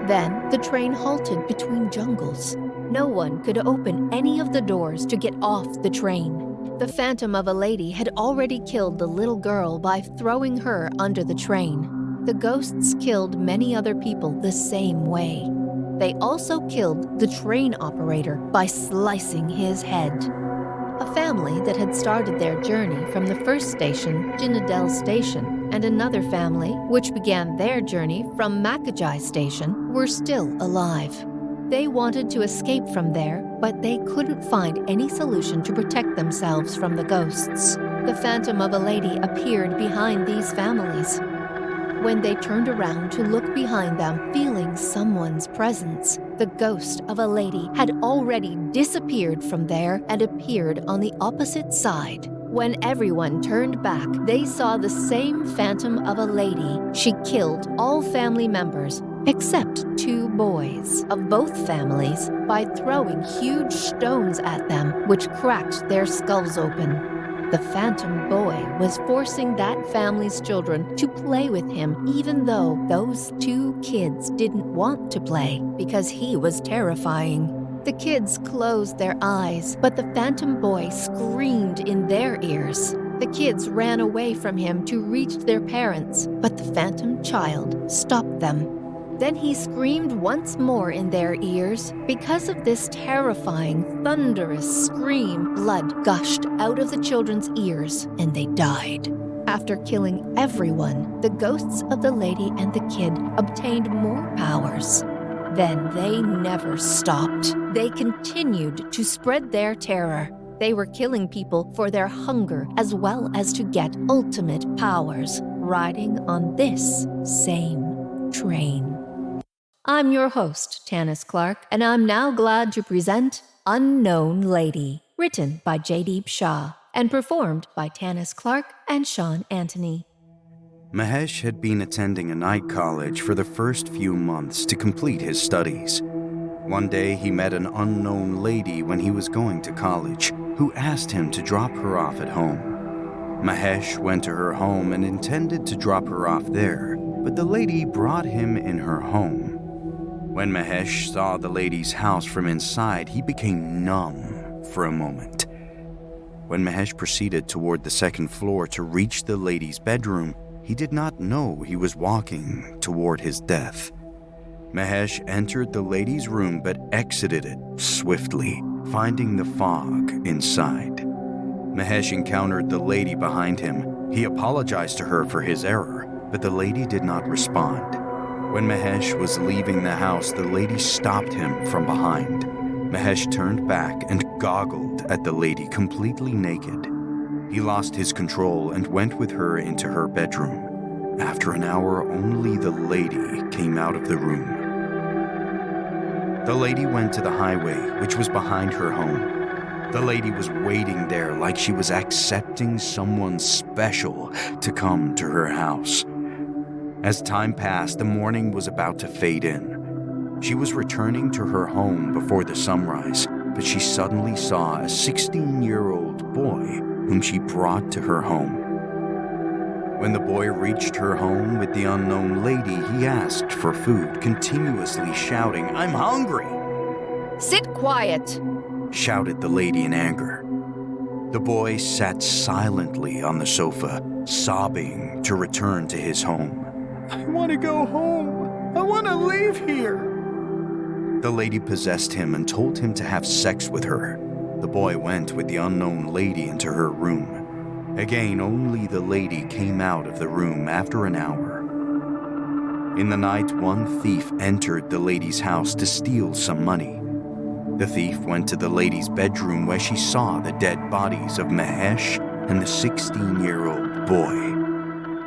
Then, the train halted between jungles. No one could open any of the doors to get off the train. The phantom of a lady had already killed the little girl by throwing her under the train. The ghosts killed many other people the same way. They also killed the train operator by slicing his head. A family that had started their journey from the first station, Jinnadel Station, and another family, which began their journey from Makajai Station, were still alive. They wanted to escape from there, but they couldn't find any solution to protect themselves from the ghosts. The phantom of a lady appeared behind these families. When they turned around to look behind them, feeling someone's presence, the ghost of a lady had already disappeared from there and appeared on the opposite side. When everyone turned back, they saw the same phantom of a lady. She killed all family members, except two boys of both families, by throwing huge stones at them, which cracked their skulls open. The phantom boy was forcing that family's children to play with him, even though those two kids didn't want to play because he was terrifying. The kids closed their eyes, but the phantom boy screamed in their ears. The kids ran away from him to reach their parents, but the phantom child stopped them. Then he screamed once more in their ears. Because of this terrifying, thunderous scream, blood gushed out of the children's ears, and they died. After killing everyone, the ghosts of the lady and the kid obtained more powers. Then they never stopped. They continued to spread their terror. They were killing people for their hunger as well as to get ultimate powers, riding on this same train. I'm your host, Tanis Clark, and I'm now glad to present Unknown Lady, written by Jaydeep Shah and performed by Tanis Clark and Sean Anthony. Mahesh had been attending a night college for the first few months to complete his studies. One day he met an unknown lady when he was going to college, who asked him to drop her off at home. Mahesh went to her home and intended to drop her off there, but the lady brought him in her home. When Mahesh saw the lady's house from inside, he became numb for a moment. When Mahesh proceeded toward the second floor to reach the lady's bedroom, he did not know he was walking toward his death. Mahesh entered the lady's room but exited it swiftly, finding the fog inside. Mahesh encountered the lady behind him. He apologized to her for his error, but the lady did not respond. When Mahesh was leaving the house, the lady stopped him from behind. Mahesh turned back and goggled at the lady completely naked. He lost his control and went with her into her bedroom. After an hour, only the lady came out of the room. The lady went to the highway, which was behind her home. The lady was waiting there like she was accepting someone special to come to her house. As time passed, the morning was about to fade in. She was returning to her home before the sunrise, but she suddenly saw a 16-year-old boy whom she brought to her home. When the boy reached her home with the unknown lady, he asked for food, continuously shouting, "I'm hungry!" Sit quiet, shouted the lady in anger. The boy sat silently on the sofa, sobbing to return to his home. "I want to go home. I want to leave here." The lady possessed him and told him to have sex with her. The boy went with the unknown lady into her room. Again, only the lady came out of the room after an hour. In the night, one thief entered the lady's house to steal some money. The thief went to the lady's bedroom where she saw the dead bodies of Mahesh and the 16-year-old boy.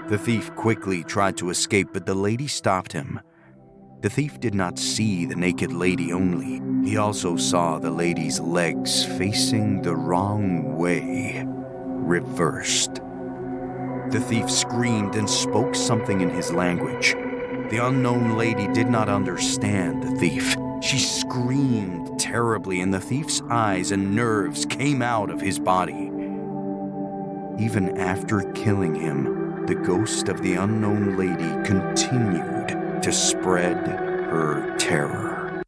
The thief quickly tried to escape, but the lady stopped him. The thief did not see the naked lady only. He also saw the lady's legs facing the wrong way, reversed. The thief screamed and spoke something in his language. The unknown lady did not understand the thief. She screamed terribly, and the thief's eyes and nerves came out of his body. Even after killing him, the ghost of the unknown lady continued to spread her terror.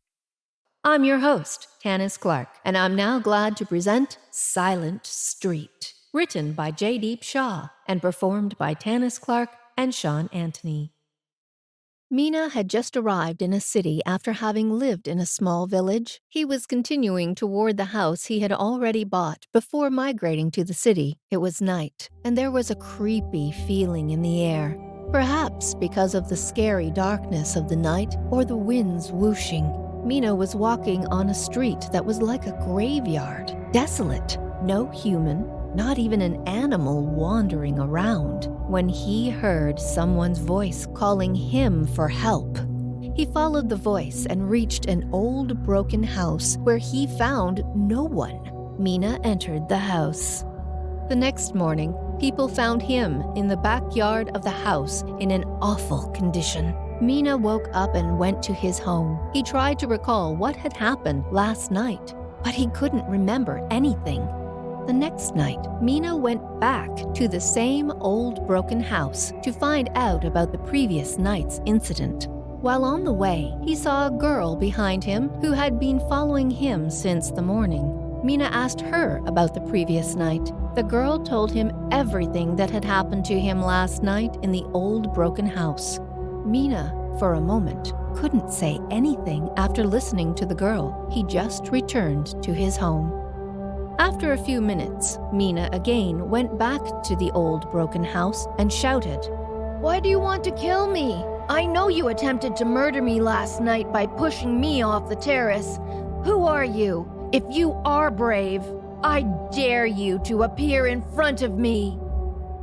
I'm your host, Tanis Clark, and I'm now glad to present Silent Street, written by J. Shaw and performed by Tanis Clark and Sean Anthony. Mina had just arrived in a city after having lived in a small village. He was continuing toward the house he had already bought before migrating to the city. It was night, and there was a creepy feeling in the air. Perhaps because of the scary darkness of the night or the winds whooshing. Mina was walking on a street that was like a graveyard, desolate, no human, not even an animal wandering around, when he heard someone's voice calling him for help. He followed the voice and reached an old broken house where he found no one. Mina entered the house. The next morning, people found him in the backyard of the house in an awful condition. Mina woke up and went to his home. He tried to recall what had happened last night, but he couldn't remember anything. The next night, Mina went back to the same old broken house to find out about the previous night's incident. While on the way, he saw a girl behind him who had been following him since the morning. Mina asked her about the previous night. The girl told him everything that had happened to him last night in the old broken house. Mina, for a moment, couldn't say anything after listening to the girl. He just returned to his home. After a few minutes, Mina again went back to the old broken house and shouted, Why do you want to kill me? I know you attempted to murder me last night by pushing me off the terrace. Who are you? If you are brave, I dare you to appear in front of me.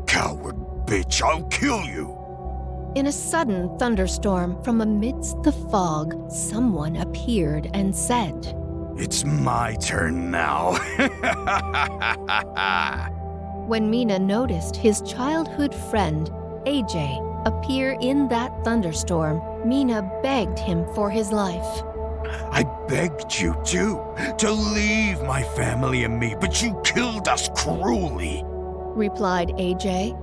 "Coward bitch, I'll kill you!" In a sudden thunderstorm from amidst the fog, someone appeared and said, "It's my turn now." When Mina noticed his childhood friend, AJ, appear in that thunderstorm, Mina begged him for his life. "I begged you to leave my family and me, but you killed us cruelly," replied AJ.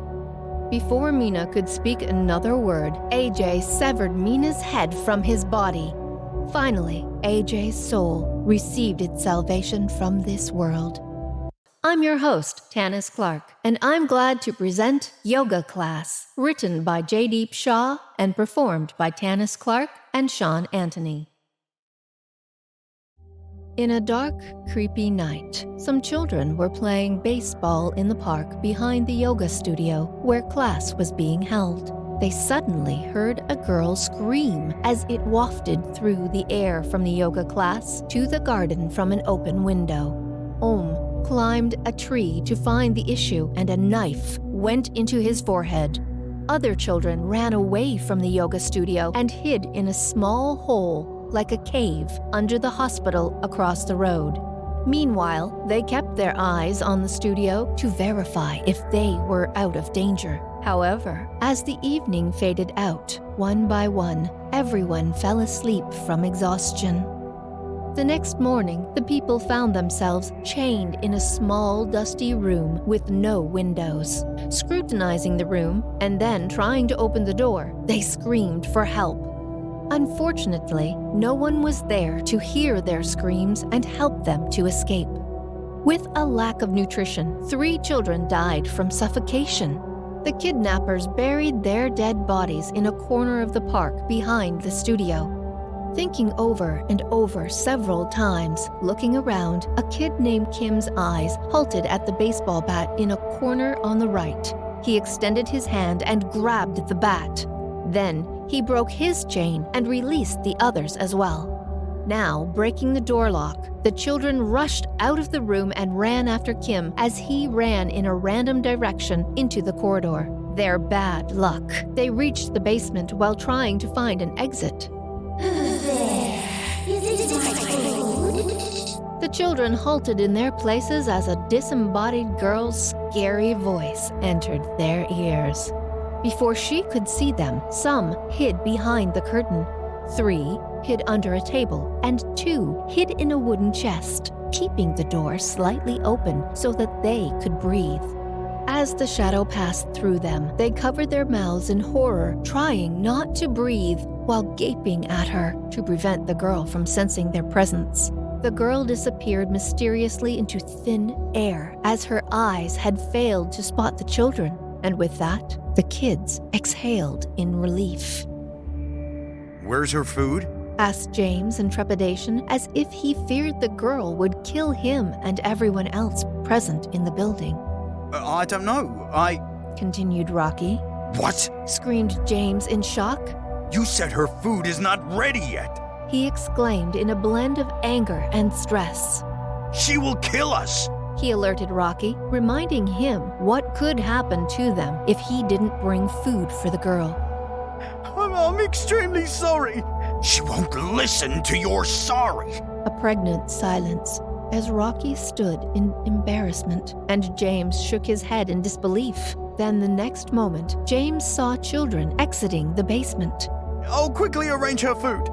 Before Mina could speak another word, AJ severed Mina's head from his body. Finally, AJ's soul received its salvation from this world. I'm your host, Tanis Clark, and I'm glad to present Yoga Class, written by J. Shaw and performed by Tanis Clark and Sean Anthony. In a dark, creepy night, some children were playing baseball in the park behind the yoga studio where class was being held. They suddenly heard a girl scream as it wafted through the air from the yoga class to the garden from an open window. Om climbed a tree to find the issue, and a knife went into his forehead. Other children ran away from the yoga studio and hid in a small hole like a cave under the hospital across the road. Meanwhile, they kept their eyes on the studio to verify if they were out of danger. However, as the evening faded out, one by one, everyone fell asleep from exhaustion. The next morning, the people found themselves chained in a small, dusty room with no windows. Scrutinizing the room and then trying to open the door, they screamed for help. Unfortunately, no one was there to hear their screams and help them to escape. With a lack of nutrition, 3 children died from suffocation. The kidnappers buried their dead bodies in a corner of the park behind the studio. Thinking over and over several times, looking around, a kid named Kim's eyes halted at the baseball bat in a corner on the right. He extended his hand and grabbed the bat. Then, he broke his chain and released the others as well. Now, breaking the door lock, the children rushed out of the room and ran after Kim as he ran in a random direction into the corridor. Their bad luck. They reached the basement while trying to find an exit. Who's there? Is it my food? The children halted in their places as a disembodied girl's scary voice entered their ears. Before she could see them, some hid behind the curtain. 3 hid under a table, and 2 hid in a wooden chest, keeping the door slightly open so that they could breathe. As the shadow passed through them, they covered their mouths in horror, trying not to breathe while gaping at her to prevent the girl from sensing their presence. The girl disappeared mysteriously into thin air as her eyes had failed to spot the children, and with that, the kids exhaled in relief. Where's her food? Asked James in trepidation, as if he feared the girl would kill him and everyone else present in the building. I don't know. Continued Rocky. What? Screamed James in shock. You said her food is not ready yet. He exclaimed in a blend of anger and stress. She will kill us. He alerted Rocky, reminding him what could happen to them if he didn't bring food for the girl. I'm extremely sorry. She won't listen to your sorry. A pregnant silence as Rocky stood in embarrassment, and James shook his head in disbelief. Then the next moment, James saw children exiting the basement. I'll quickly arrange her food,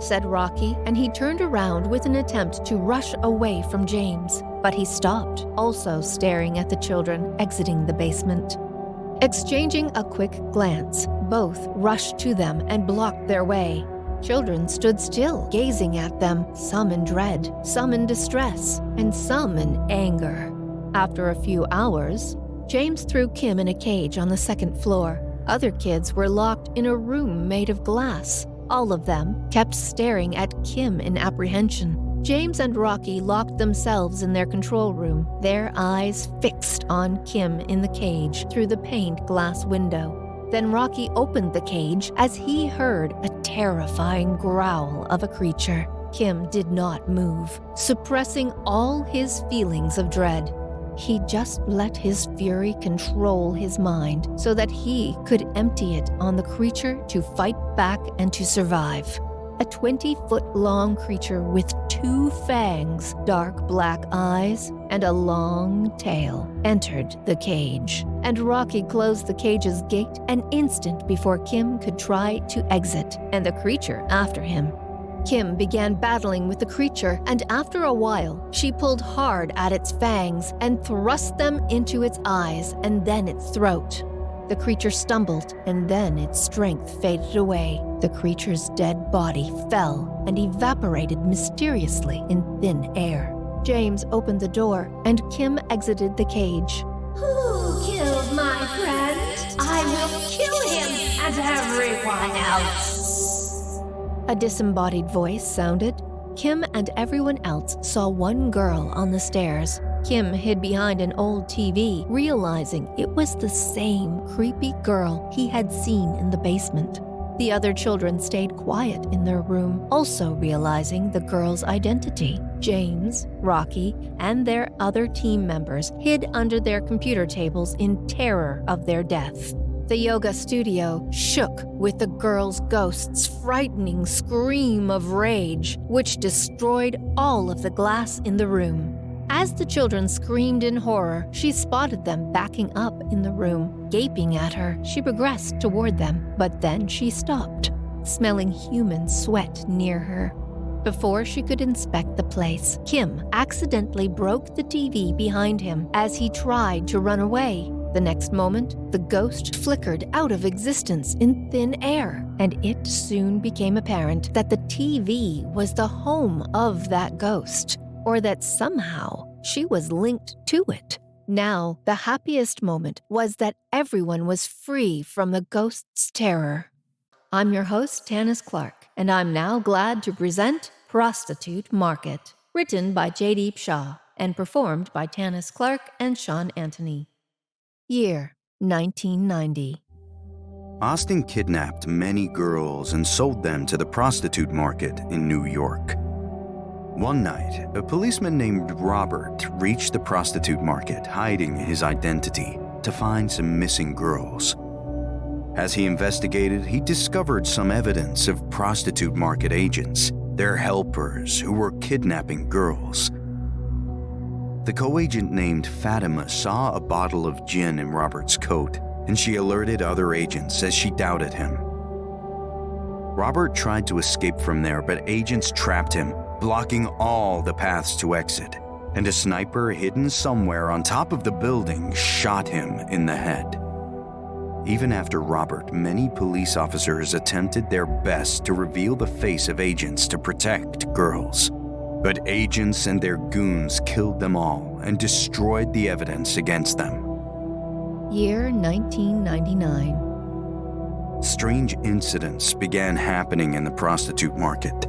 said Rocky, and he turned around with an attempt to rush away from James. But he stopped, also staring at the children exiting the basement. Exchanging a quick glance, both rushed to them and blocked their way. Children stood still, gazing at them, some in dread, some in distress, and some in anger. After a few hours, James threw Kim in a cage on the second floor. Other kids were locked in a room made of glass. All of them kept staring at Kim in apprehension. James and Rocky locked themselves in their control room, their eyes fixed on Kim in the cage through the paned glass window. Then Rocky opened the cage as he heard a terrifying growl of a creature. Kim did not move, suppressing all his feelings of dread. He just let his fury control his mind so that he could empty it on the creature to fight back and to survive. A 20-foot-long creature with 2 fangs, dark black eyes, and a long tail entered the cage. And Rocky closed the cage's gate an instant before Kim could try to exit, and the creature after him. Kim began battling with the creature, and after a while, she pulled hard at its fangs and thrust them into its eyes and then its throat. The creature stumbled, and then its strength faded away. The creature's dead body fell and evaporated mysteriously in thin air. James opened the door, and Kim exited the cage. Who killed my friend? I will kill him and everyone else. A disembodied voice sounded. Kim and everyone else saw one girl on the stairs. Kim hid behind an old TV, realizing it was the same creepy girl he had seen in the basement. The other children stayed quiet in their room, also realizing the girl's identity. James, Rocky, and their other team members hid under their computer tables in terror of their death. The yoga studio shook with the girl's ghost's frightening scream of rage, which destroyed all of the glass in the room. As the children screamed in horror, she spotted them backing up in the room. Gaping at her, she progressed toward them, but then she stopped, smelling human sweat near her. Before she could inspect the place, Kim accidentally broke the TV behind him as he tried to run away. The next moment, the ghost flickered out of existence in thin air, and it soon became apparent that the TV was the home of that ghost, or that somehow she was linked to it. Now, the happiest moment was that everyone was free from the ghost's terror. I'm your host, Tanis Clark, and I'm now glad to present Prostitute Market, written by Jaydeep Shah and performed by Tanis Clark and Sean Anthony. Year 1990. Austin kidnapped many girls and sold them to the prostitute market in New York. One night, a policeman named Robert reached the prostitute market, hiding his identity, to find some missing girls. As he investigated, he discovered some evidence of prostitute market agents, their helpers who were kidnapping girls. The co-agent named Fatima saw a bottle of gin in Robert's coat, and she alerted other agents as she doubted him. Robert tried to escape from there, but agents trapped him, blocking all the paths to exit, and a sniper hidden somewhere on top of the building shot him in the head. Even after Robert, many police officers attempted their best to reveal the face of agents to protect girls. But agents and their goons killed them all and destroyed the evidence against them. Year 1999. Strange incidents began happening in the prostitute market.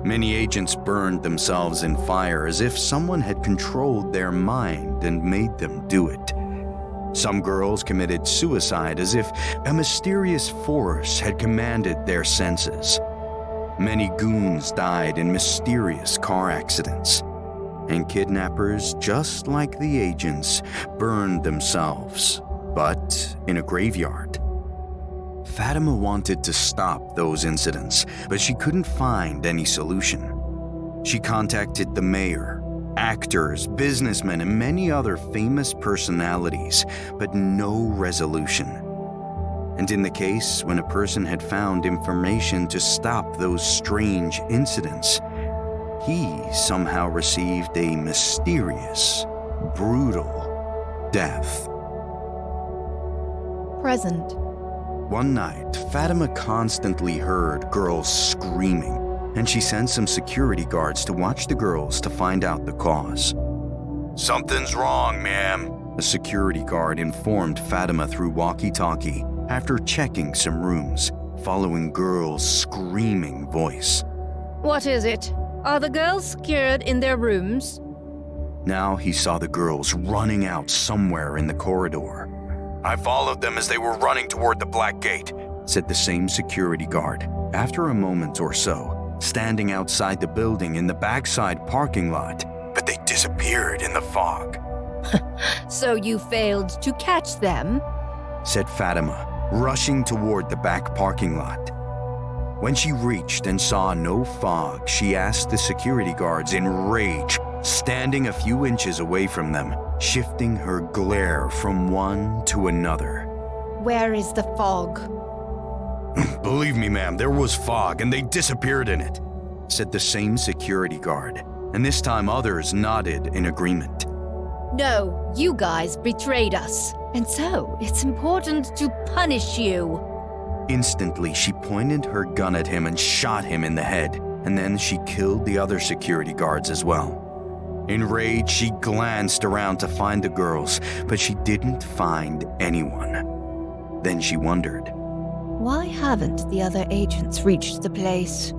Many agents burned themselves in fire as if someone had controlled their mind and made them do it. Some girls committed suicide as if a mysterious force had commanded their senses. Many goons died in mysterious car accidents. And kidnappers, just like the agents, burned themselves, but in a graveyard. Fatima wanted to stop those incidents, but she couldn't find any solution. She contacted the mayor, actors, businessmen, and many other famous personalities, but no resolution. And in the case when a person had found information to stop those strange incidents, he somehow received a mysterious, brutal death. Present. One night, Fatima constantly heard girls screaming, and she sent some security guards to watch the girls to find out the cause. "Something's wrong, ma'am," a security guard informed Fatima through walkie-talkie after checking some rooms, following girls' screaming voice. What is it? Are the girls scared in their rooms? Now he saw the girls running out somewhere in the corridor. "I followed them as they were running toward the Black Gate," said the same security guard. After a moment or so, standing outside the building in the backside parking lot, but they disappeared in the fog. So you failed to catch them? Said Fatima, rushing toward the back parking lot. When she reached and saw no fog, she asked the security guards in rage, standing a few inches away from them, shifting her glare from one to another. Where is the fog? "Believe me, ma'am, there was fog and they disappeared in it," said the same security guard, and this time others nodded in agreement. No, you guys betrayed us, and so it's important to punish you. Instantly, she pointed her gun at him and shot him in the head, and then she killed the other security guards as well. Enraged, she glanced around to find the girls, but she didn't find anyone. Then she wondered, why haven't the other agents reached the place?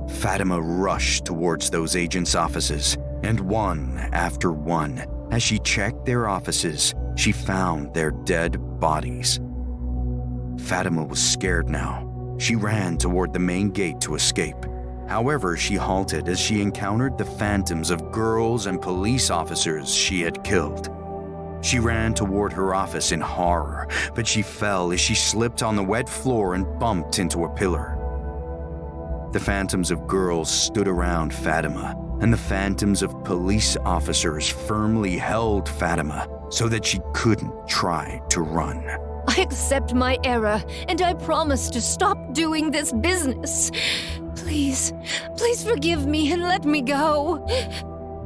Fatima rushed towards those agents' offices, and one after one, as she checked their offices, she found their dead bodies. Fatima was scared now. She ran toward the main gate to escape. However, she halted as she encountered the phantoms of girls and police officers she had killed. She ran toward her office in horror, but she fell as she slipped on the wet floor and bumped into a pillar. The phantoms of girls stood around Fatima, and the phantoms of police officers firmly held Fatima so that she couldn't try to run. I accept my error, and I promise to stop doing this business. Please, Please forgive me and let me go.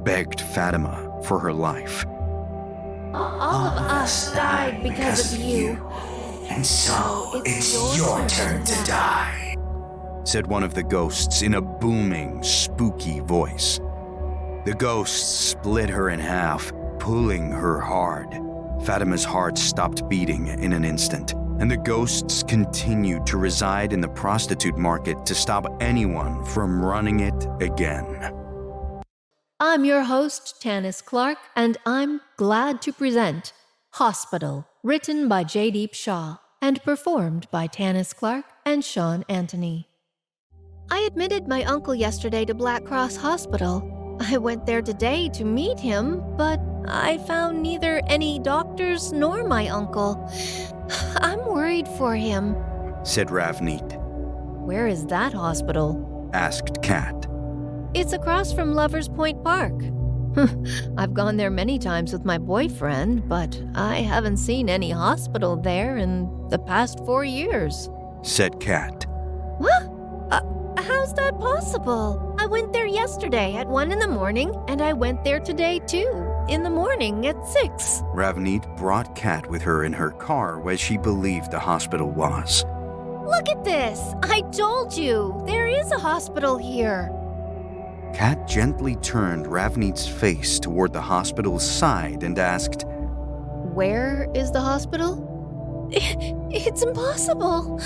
Begged Fatima for her life. All of us died because of you. And so it's your turn to die. Said one of the ghosts in a booming, spooky voice. The ghosts split her in half, pulling her hard. Fatima's heart stopped beating in an instant, and the ghosts continued to reside in the prostitute market to stop anyone from running it again. I'm your host, Tanis Clark, and I'm glad to present Hospital, written by J. Shaw and performed by Tanis Clark and Sean Anthony. I admitted my uncle yesterday to Black Cross Hospital. I went there today to meet him, but I found neither any doctors nor my uncle. I'm worried for him, said Ravneet. Where is that hospital? Asked Kat. It's across from Lovers Point Park. I've gone there many times with my boyfriend, but I haven't seen any hospital there in the past 4 years, said Kat. What? How's that possible? I went there yesterday at 1 a.m, and I went there today too, in the morning at 6. Ravneet brought Kat with her in her car where she believed the hospital was. Look at this! I told you! There is a hospital here! Kat gently turned Ravneet's face toward the hospital's side and asked, Where is the hospital? It's impossible.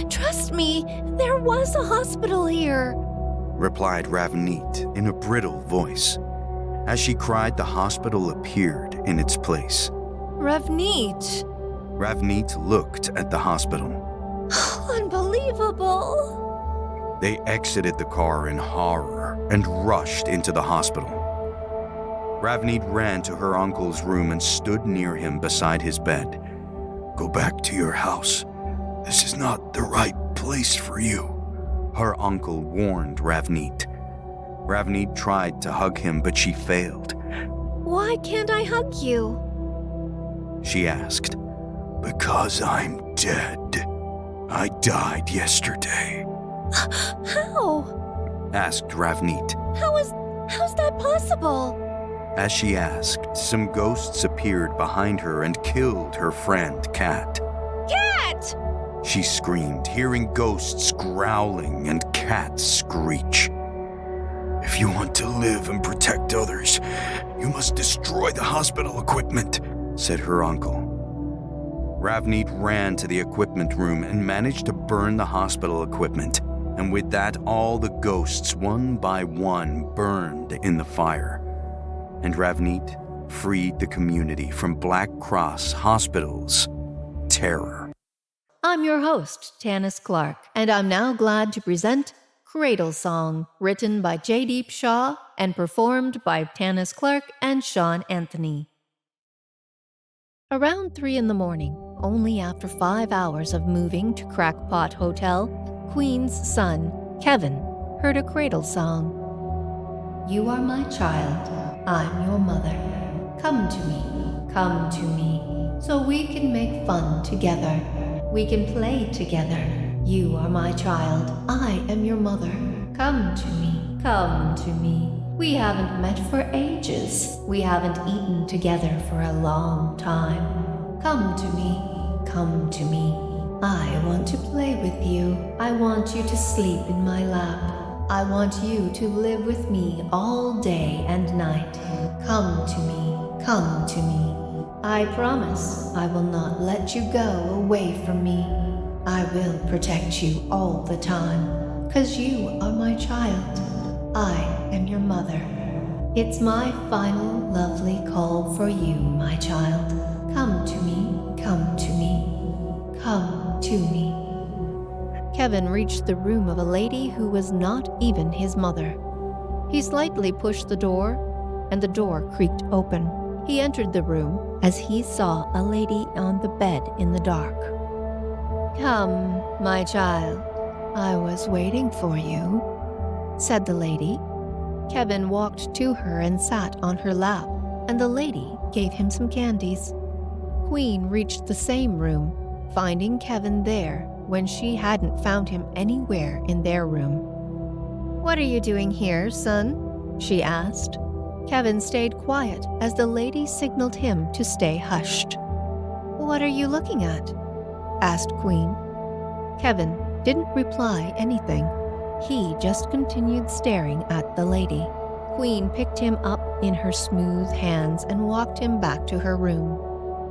Trust me, there was a hospital here, replied Ravneet in a brittle voice. As she cried, the hospital appeared in its place. Ravneet. Ravneet looked at the hospital. Unbelievable. They exited the car in horror and rushed into the hospital. Ravneet ran to her uncle's room and stood near him beside his bed. Go back to your house. This is not the right place for you, her uncle warned Ravneet. Ravneet tried to hug him, but she failed. Why can't I hug you? She asked. Because I'm dead. I died yesterday. How? Asked Ravneet. How's that possible? As she asked, some ghosts appeared behind her and killed her friend, Kat. Kat! She screamed, hearing ghosts growling and Kat screech. If you want to live and protect others, you must destroy the hospital equipment, said her uncle. Ravneet ran to the equipment room and managed to burn the hospital equipment. And with that, all the ghosts, one by one, burned in the fire. And Ravneet freed the community from Black Cross Hospital's terror. I'm your host, Tanis Clark, and I'm now glad to present Cradle Song, written by J. Shaw and performed by Tanis Clark and Sean Anthony. Around 3 a.m, only after 5 hours of moving to Crackpot Hotel, Queen's son, Kevin, heard a cradle song. You are my child, I'm your mother. Come to me, so we can make fun together. We can play together. You are my child, I am your mother. Come to me. We haven't met for ages. We haven't eaten together for a long time. Come to me. I want to play with you. I want you to sleep in my lap. I want you to live with me all day and night. Come to me. I promise I will not let you go away from me. I will protect you all the time, 'cause you are my child. I am your mother. It's my final lovely call for you, my child. Come to me. Kevin reached the room of a lady who was not even his mother. He slightly pushed the door, and the door creaked open. He entered the room as he saw a lady on the bed in the dark. Come, my child. I was waiting for you, said the lady. Kevin walked to her and sat on her lap, and the lady gave him some candies. Queen reached the same room, finding Kevin there when she hadn't found him anywhere in their room. "What are you doing here, son?" she asked. Kevin stayed quiet as the lady signaled him to stay hushed. "What are you looking at?" asked Queen. Kevin didn't reply anything. He just continued staring at the lady. Queen picked him up in her smooth hands and walked him back to her room.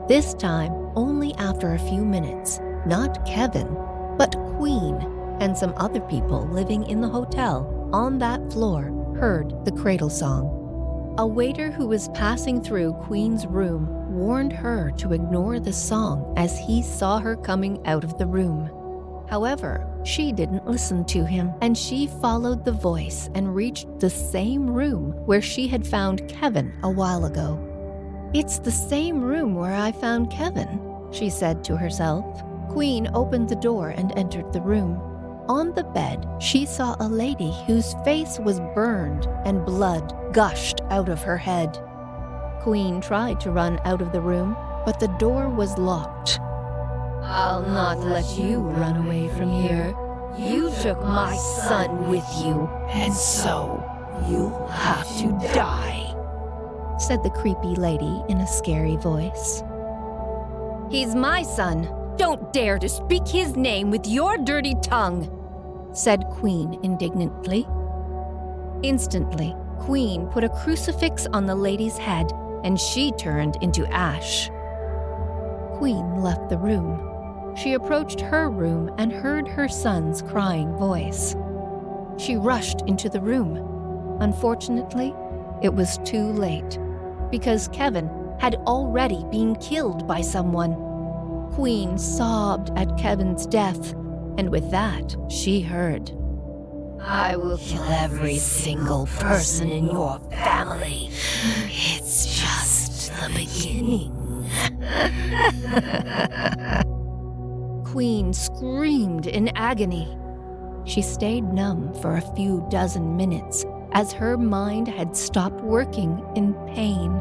This time, only after a few minutes, not Kevin, but Queen and some other people living in the hotel on that floor heard the cradle song. A waiter who was passing through Queen's room warned her to ignore the song as he saw her coming out of the room. However, she didn't listen to him, and she followed the voice and reached the same room where she had found Kevin a while ago. "It's the same room where I found Kevin," she said to herself. Queen opened the door and entered the room. On the bed, she saw a lady whose face was burned and blood gushed out of her head. Queen tried to run out of the room, but the door was locked. "I'll not let you run away from here. You took my son with you, and so you'll have to die," said the creepy lady in a scary voice. "He's my son. Don't dare to speak his name with your dirty tongue," said Queen indignantly. Instantly, Queen put a crucifix on the lady's head, and she turned into ash. Queen left the room. She approached her room and heard her son's crying voice. She rushed into the room. Unfortunately, it was too late, because Kevin had already been killed by someone. Queen sobbed at Kevin's death, and with that, she heard, "I will kill every single person in your family. It's just the beginning." Queen screamed in agony. She stayed numb for a few dozen minutes as her mind had stopped working in pain.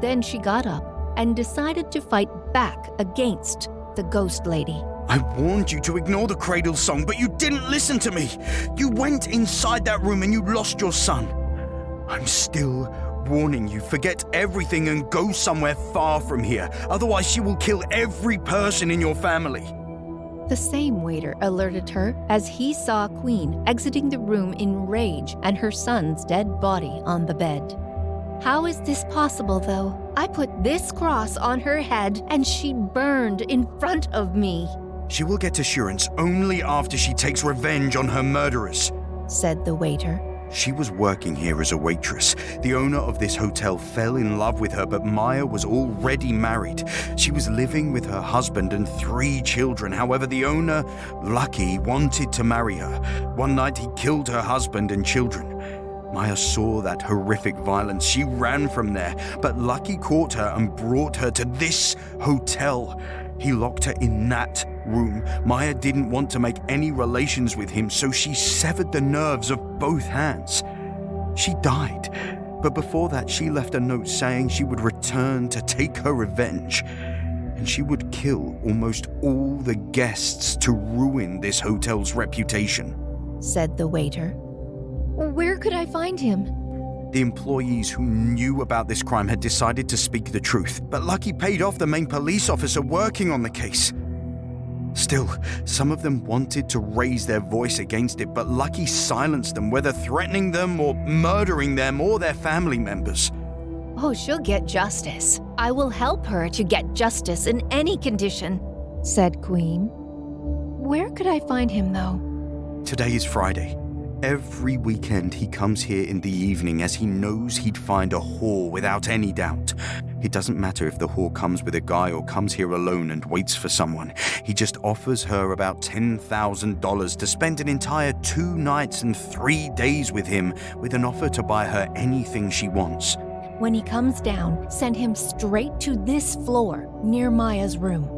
Then she got up and decided to fight back against the ghost lady. I warned you to ignore the cradle song, but you didn't listen to me. You went inside that room and you lost your son. I'm still warning you, forget everything and go somewhere far from here. Otherwise, she will kill every person in your family. The same waiter alerted her as he saw Queen exiting the room in rage and her son's dead body on the bed. "How is this possible, though? I put this cross on her head and she burned in front of me," She will get assurance only after she takes revenge on her murderers, said the waiter. She was working here as a waitress. The owner of this hotel fell in love with her, but Maya was already married. She was living with her husband and 3 children. However, the owner, Lucky, wanted to marry her. One night, he killed her husband and children. Maya saw that horrific violence. She ran from there, but Lucky caught her and brought her to this hotel. He locked her in that room. Maya didn't want to make any relations with him, so she severed the nerves of both hands. She died, but before that she left a note saying she would return to take her revenge, and she would kill almost all the guests to ruin this hotel's reputation, said the waiter. "Where could I find him?" The employees who knew about this crime had decided to speak the truth, but Lucky paid off the main police officer working on the case. Still, some of them wanted to raise their voice against it, but Lucky silenced them, whether threatening them or murdering them or their family members. "Oh, she'll get justice. I will help her to get justice in any condition," said Queen. "Where could I find him, though?" Today is Friday. Every weekend he comes here in the evening as he knows he'd find a whore without any doubt. It doesn't matter if the whore comes with a guy or comes here alone and waits for someone. He just offers her about $10,000 to spend an entire 2 nights and 3 days with him, with an offer to buy her anything she wants. "When he comes down, send him straight to this floor near Maya's room."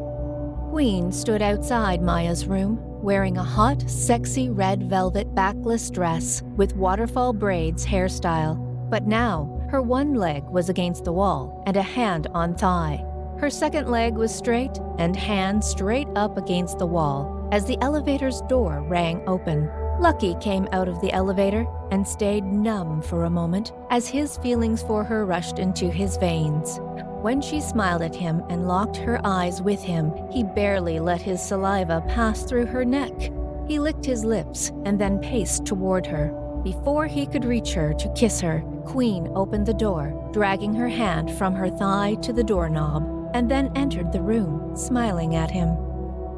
Queen stood outside Maya's room, wearing a hot, sexy red velvet backless dress with waterfall braids hairstyle. But now, her one leg was against the wall and a hand on thigh. Her second leg was straight and hand straight up against the wall as the elevator's door rang open. Lucky came out of the elevator and stayed numb for a moment as his feelings for her rushed into his veins. When she smiled at him and locked her eyes with him, he barely let his saliva pass through her neck. He licked his lips and then paced toward her. Before he could reach her to kiss her, Queen opened the door, dragging her hand from her thigh to the doorknob, and then entered the room, smiling at him.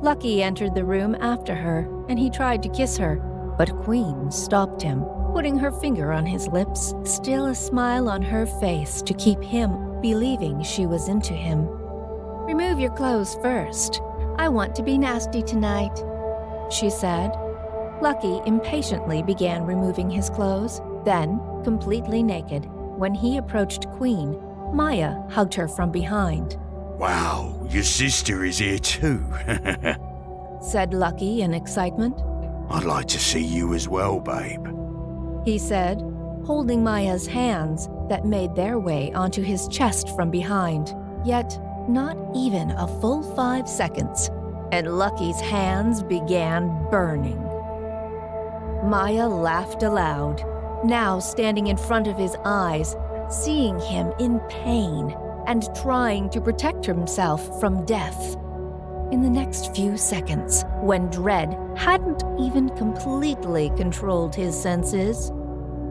Lucky entered the room after her, and he tried to kiss her, but Queen stopped him, putting her finger on his lips, still a smile on her face to keep him believing she was into him. "Remove your clothes first. I want to be nasty tonight," she said. Lucky impatiently began removing his clothes, then, completely naked, when he approached Queen, Maya hugged her from behind. "Wow, your sister is here too," said Lucky in excitement. "I'd like to see you as well, babe," he said, holding Maya's hands that made their way onto his chest from behind. Yet, not even a full 5 seconds, and Lucky's hands began burning. Maya laughed aloud, now standing in front of his eyes, seeing him in pain and trying to protect himself from death. In the next few seconds, when dread hadn't even completely controlled his senses,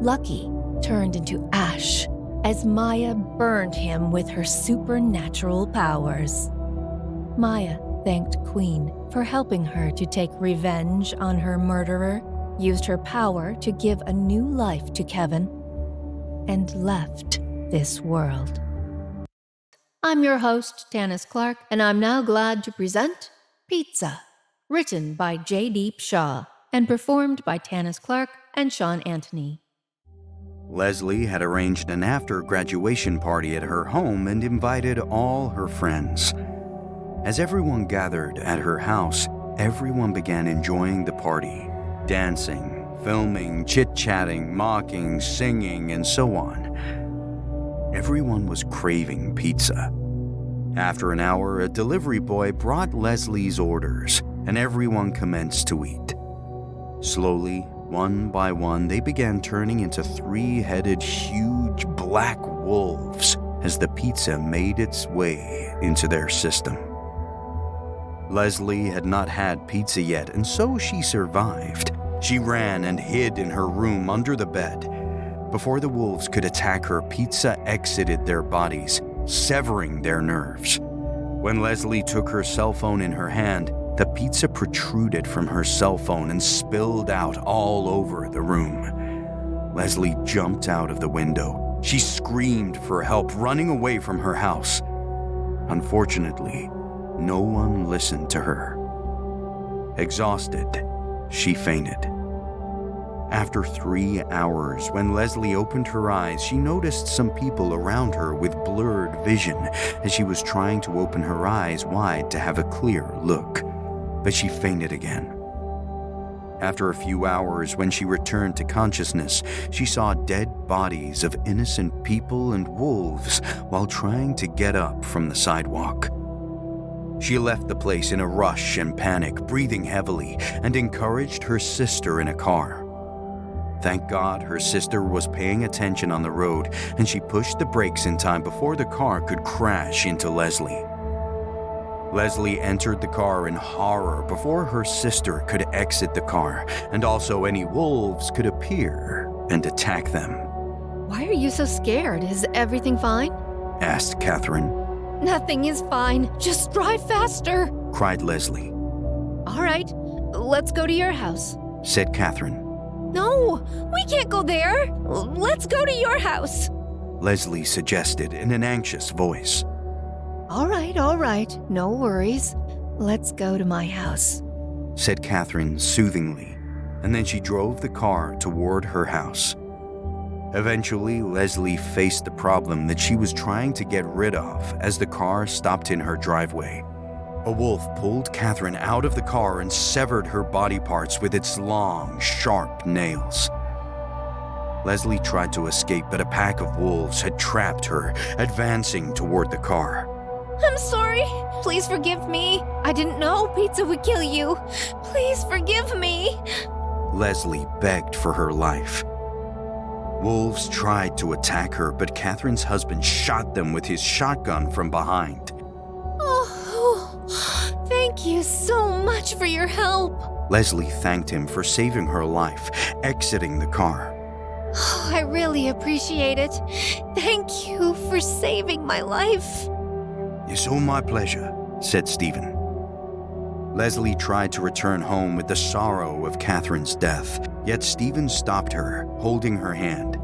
Lucky turned into ash as Maya burned him with her supernatural powers. Maya thanked Queen for helping her to take revenge on her murderer, used her power to give a new life to Kevin, and left this world. I'm your host, Tanis Clark, and I'm now glad to present Pizza, written by J. Deep Shaw and performed by Tanis Clark and Sean Anthony. Leslie had arranged an after-graduation party at her home and invited all her friends. As everyone gathered at her house, everyone began enjoying the party, dancing, filming, chit-chatting, mocking, singing, and so on. Everyone was craving pizza. After an hour, a delivery boy brought Leslie's orders, and everyone commenced to eat. Slowly, one by one, they began turning into 3-headed, huge black wolves as the pizza made its way into their system. Leslie had not had pizza yet, and so she survived. She ran and hid in her room under the bed. Before the wolves could attack her, pizza exited their bodies, severing their nerves. When Leslie took her cell phone in her hand, the pizza protruded from her cell phone and spilled out all over the room. Leslie jumped out of the window. She screamed for help, running away from her house. Unfortunately, no one listened to her. Exhausted, she fainted. After 3 hours, when Leslie opened her eyes, she noticed some people around her with blurred vision as she was trying to open her eyes wide to have a clear look. But she fainted again. After a few hours, when she returned to consciousness, she saw dead bodies of innocent people and wolves while trying to get up from the sidewalk. She left the place in a rush and panic, breathing heavily, and encouraged her sister in a car. Thank God her sister was paying attention on the road, and she pushed the brakes in time before the car could crash into Leslie. Leslie entered the car in horror before her sister could exit the car, and also any wolves could appear and attack them. "Why are you so scared? Is everything fine?" asked Catherine. "Nothing is fine. Just drive faster," cried Leslie. "All right, let's go to your house," said Catherine. "No, we can't go there. Let's go to your house," Leslie suggested in an anxious voice. All right, no worries. Let's go to my house," said Catherine soothingly, and then she drove the car toward her house. Eventually, Leslie faced the problem that she was trying to get rid of as the car stopped in her driveway. A wolf pulled Catherine out of the car and severed her body parts with its long, sharp nails. Leslie tried to escape, but a pack of wolves had trapped her, advancing toward the car. "I'm sorry. Please forgive me. I didn't know pizza would kill you. Please forgive me," Leslie begged for her life. Wolves tried to attack her, but Catherine's husband shot them with his shotgun from behind. Oh, thank you so much for your help. Leslie thanked him for saving her life, exiting the car. Oh, I really appreciate it. Thank you for saving my life. It's all my pleasure, said Stephen. Leslie tried to return home with the sorrow of Catherine's death, yet Stephen stopped her, holding her hand.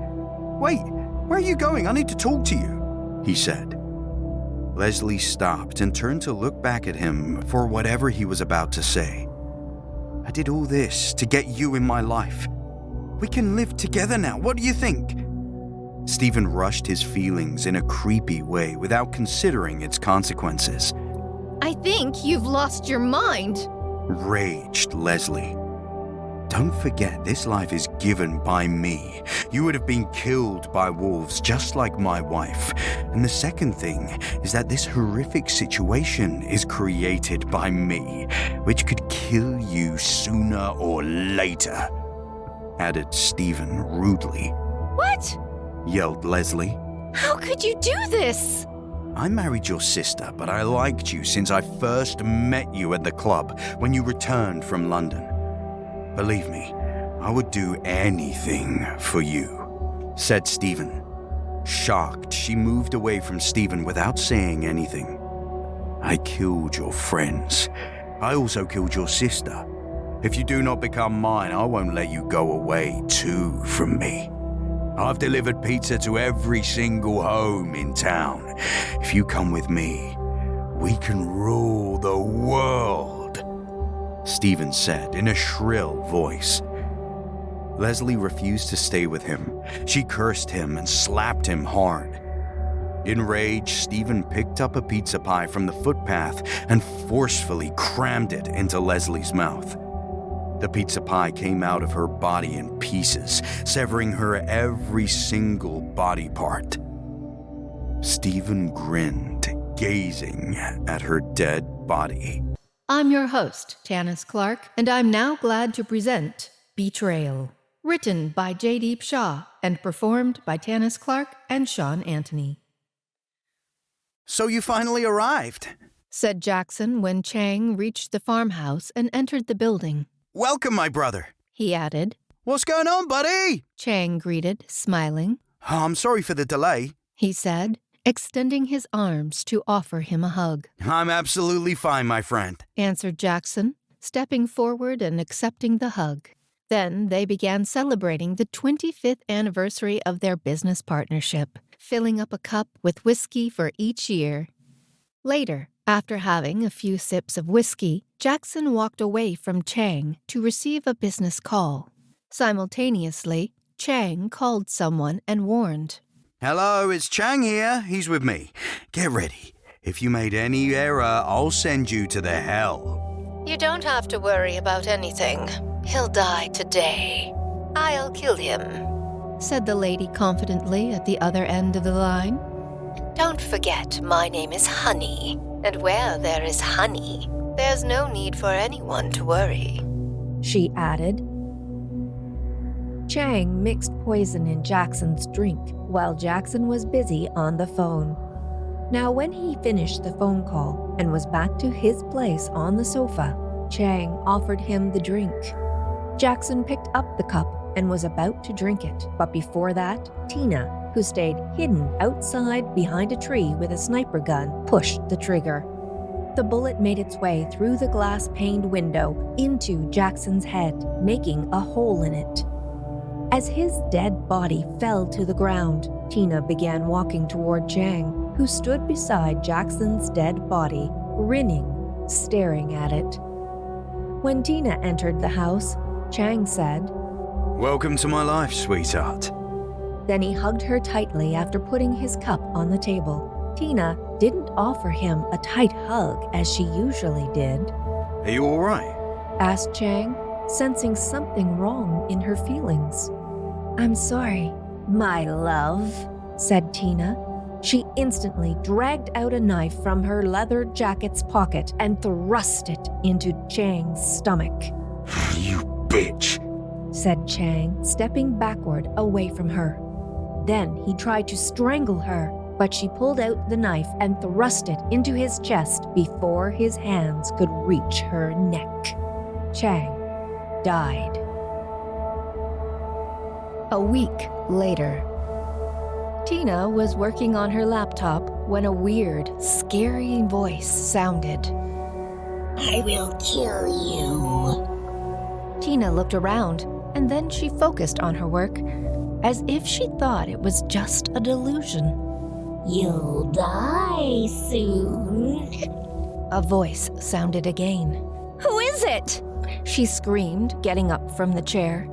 Wait, where are you going? I need to talk to you, he said. Leslie stopped and turned to look back at him for whatever he was about to say. I did all this to get you in my life. We can live together now. What do you think? Stephen rushed his feelings in a creepy way without considering its consequences. I think you've lost your mind, Raged Leslie. Don't forget, this life is given by me. You would have been killed by wolves just like my wife. And the second thing is that this horrific situation is created by me, which could kill you sooner or later, added Stephen rudely. What? Yelled Leslie. How could you do this? I married your sister, but I liked you since I first met you at the club when you returned from London. Believe me, I would do anything for you, said Stephen. Shocked, she moved away from Stephen without saying anything. I killed your friends. I also killed your sister. If you do not become mine, I won't let you go away too from me. I've delivered pizza to every single home in town. If you come with me, we can rule the world, Stephen said in a shrill voice. Leslie refused to stay with him. She cursed him and slapped him hard. Enraged, Stephen picked up a pizza pie from the footpath and forcefully crammed it into Leslie's mouth. The pizza pie came out of her body in pieces, severing her every single body part. Stephen grinned, gazing at her dead body. I'm your host, Tanis Clark, and I'm now glad to present Betrayal, written by Jaydeep Shah and performed by Tanis Clark and Sean Anthony. So you finally arrived, said Jackson when Chang reached the farmhouse and entered the building. Welcome, my brother, He added. What's going on, buddy? Chang greeted, smiling. Oh, I'm sorry for the delay. He said, extending his arms to offer him a hug. I'm absolutely fine, my friend, answered Jackson, stepping forward and accepting the hug. Then they began celebrating the 25th anniversary of their business partnership, filling up a cup with whiskey for each year. Later, after having a few sips of whiskey, Jackson walked away from Chang to receive a business call. Simultaneously, Chang called someone and warned. Hello, it's Chang here. He's with me. Get ready. If you made any error, I'll send you to the hell. You don't have to worry about anything. He'll die today. I'll kill him, said the lady confidently at the other end of the line. Don't forget, my name is Honey, and where there is honey, there's no need for anyone to worry, she added. Chang mixed poison in Jackson's drink while Jackson was busy on the phone. Now, when he finished the phone call and was back to his place on the sofa, Chang offered him the drink. Jackson picked up the cup and was about to drink it, but before that, Tina, who stayed hidden outside behind a tree with a sniper gun, pushed the trigger. The bullet made its way through the glass-paned window into Jackson's head, making a hole in it. As his dead body fell to the ground, Tina began walking toward Chang, who stood beside Jackson's dead body, grinning, staring at it. When Tina entered the house, Chang said, Welcome to my life, sweetheart. Then he hugged her tightly after putting his cup on the table. Tina didn't offer him a tight hug as she usually did. Are you all right? Asked Chang, sensing something wrong in her feelings. I'm sorry, my love, said Tina. She instantly dragged out a knife from her leather jacket's pocket and thrust it into Chang's stomach. You bitch, said Chang, stepping backward away from her. Then he tried to strangle her, but she pulled out the knife and thrust it into his chest before his hands could reach her neck. Chang died. A week later, Tina was working on her laptop when a weird, scary voice sounded. I will kill you. Tina looked around, and then she focused on her work, as if she thought it was just a delusion. You'll die soon. A voice sounded again. "Who is it?" she screamed, getting up from the chair.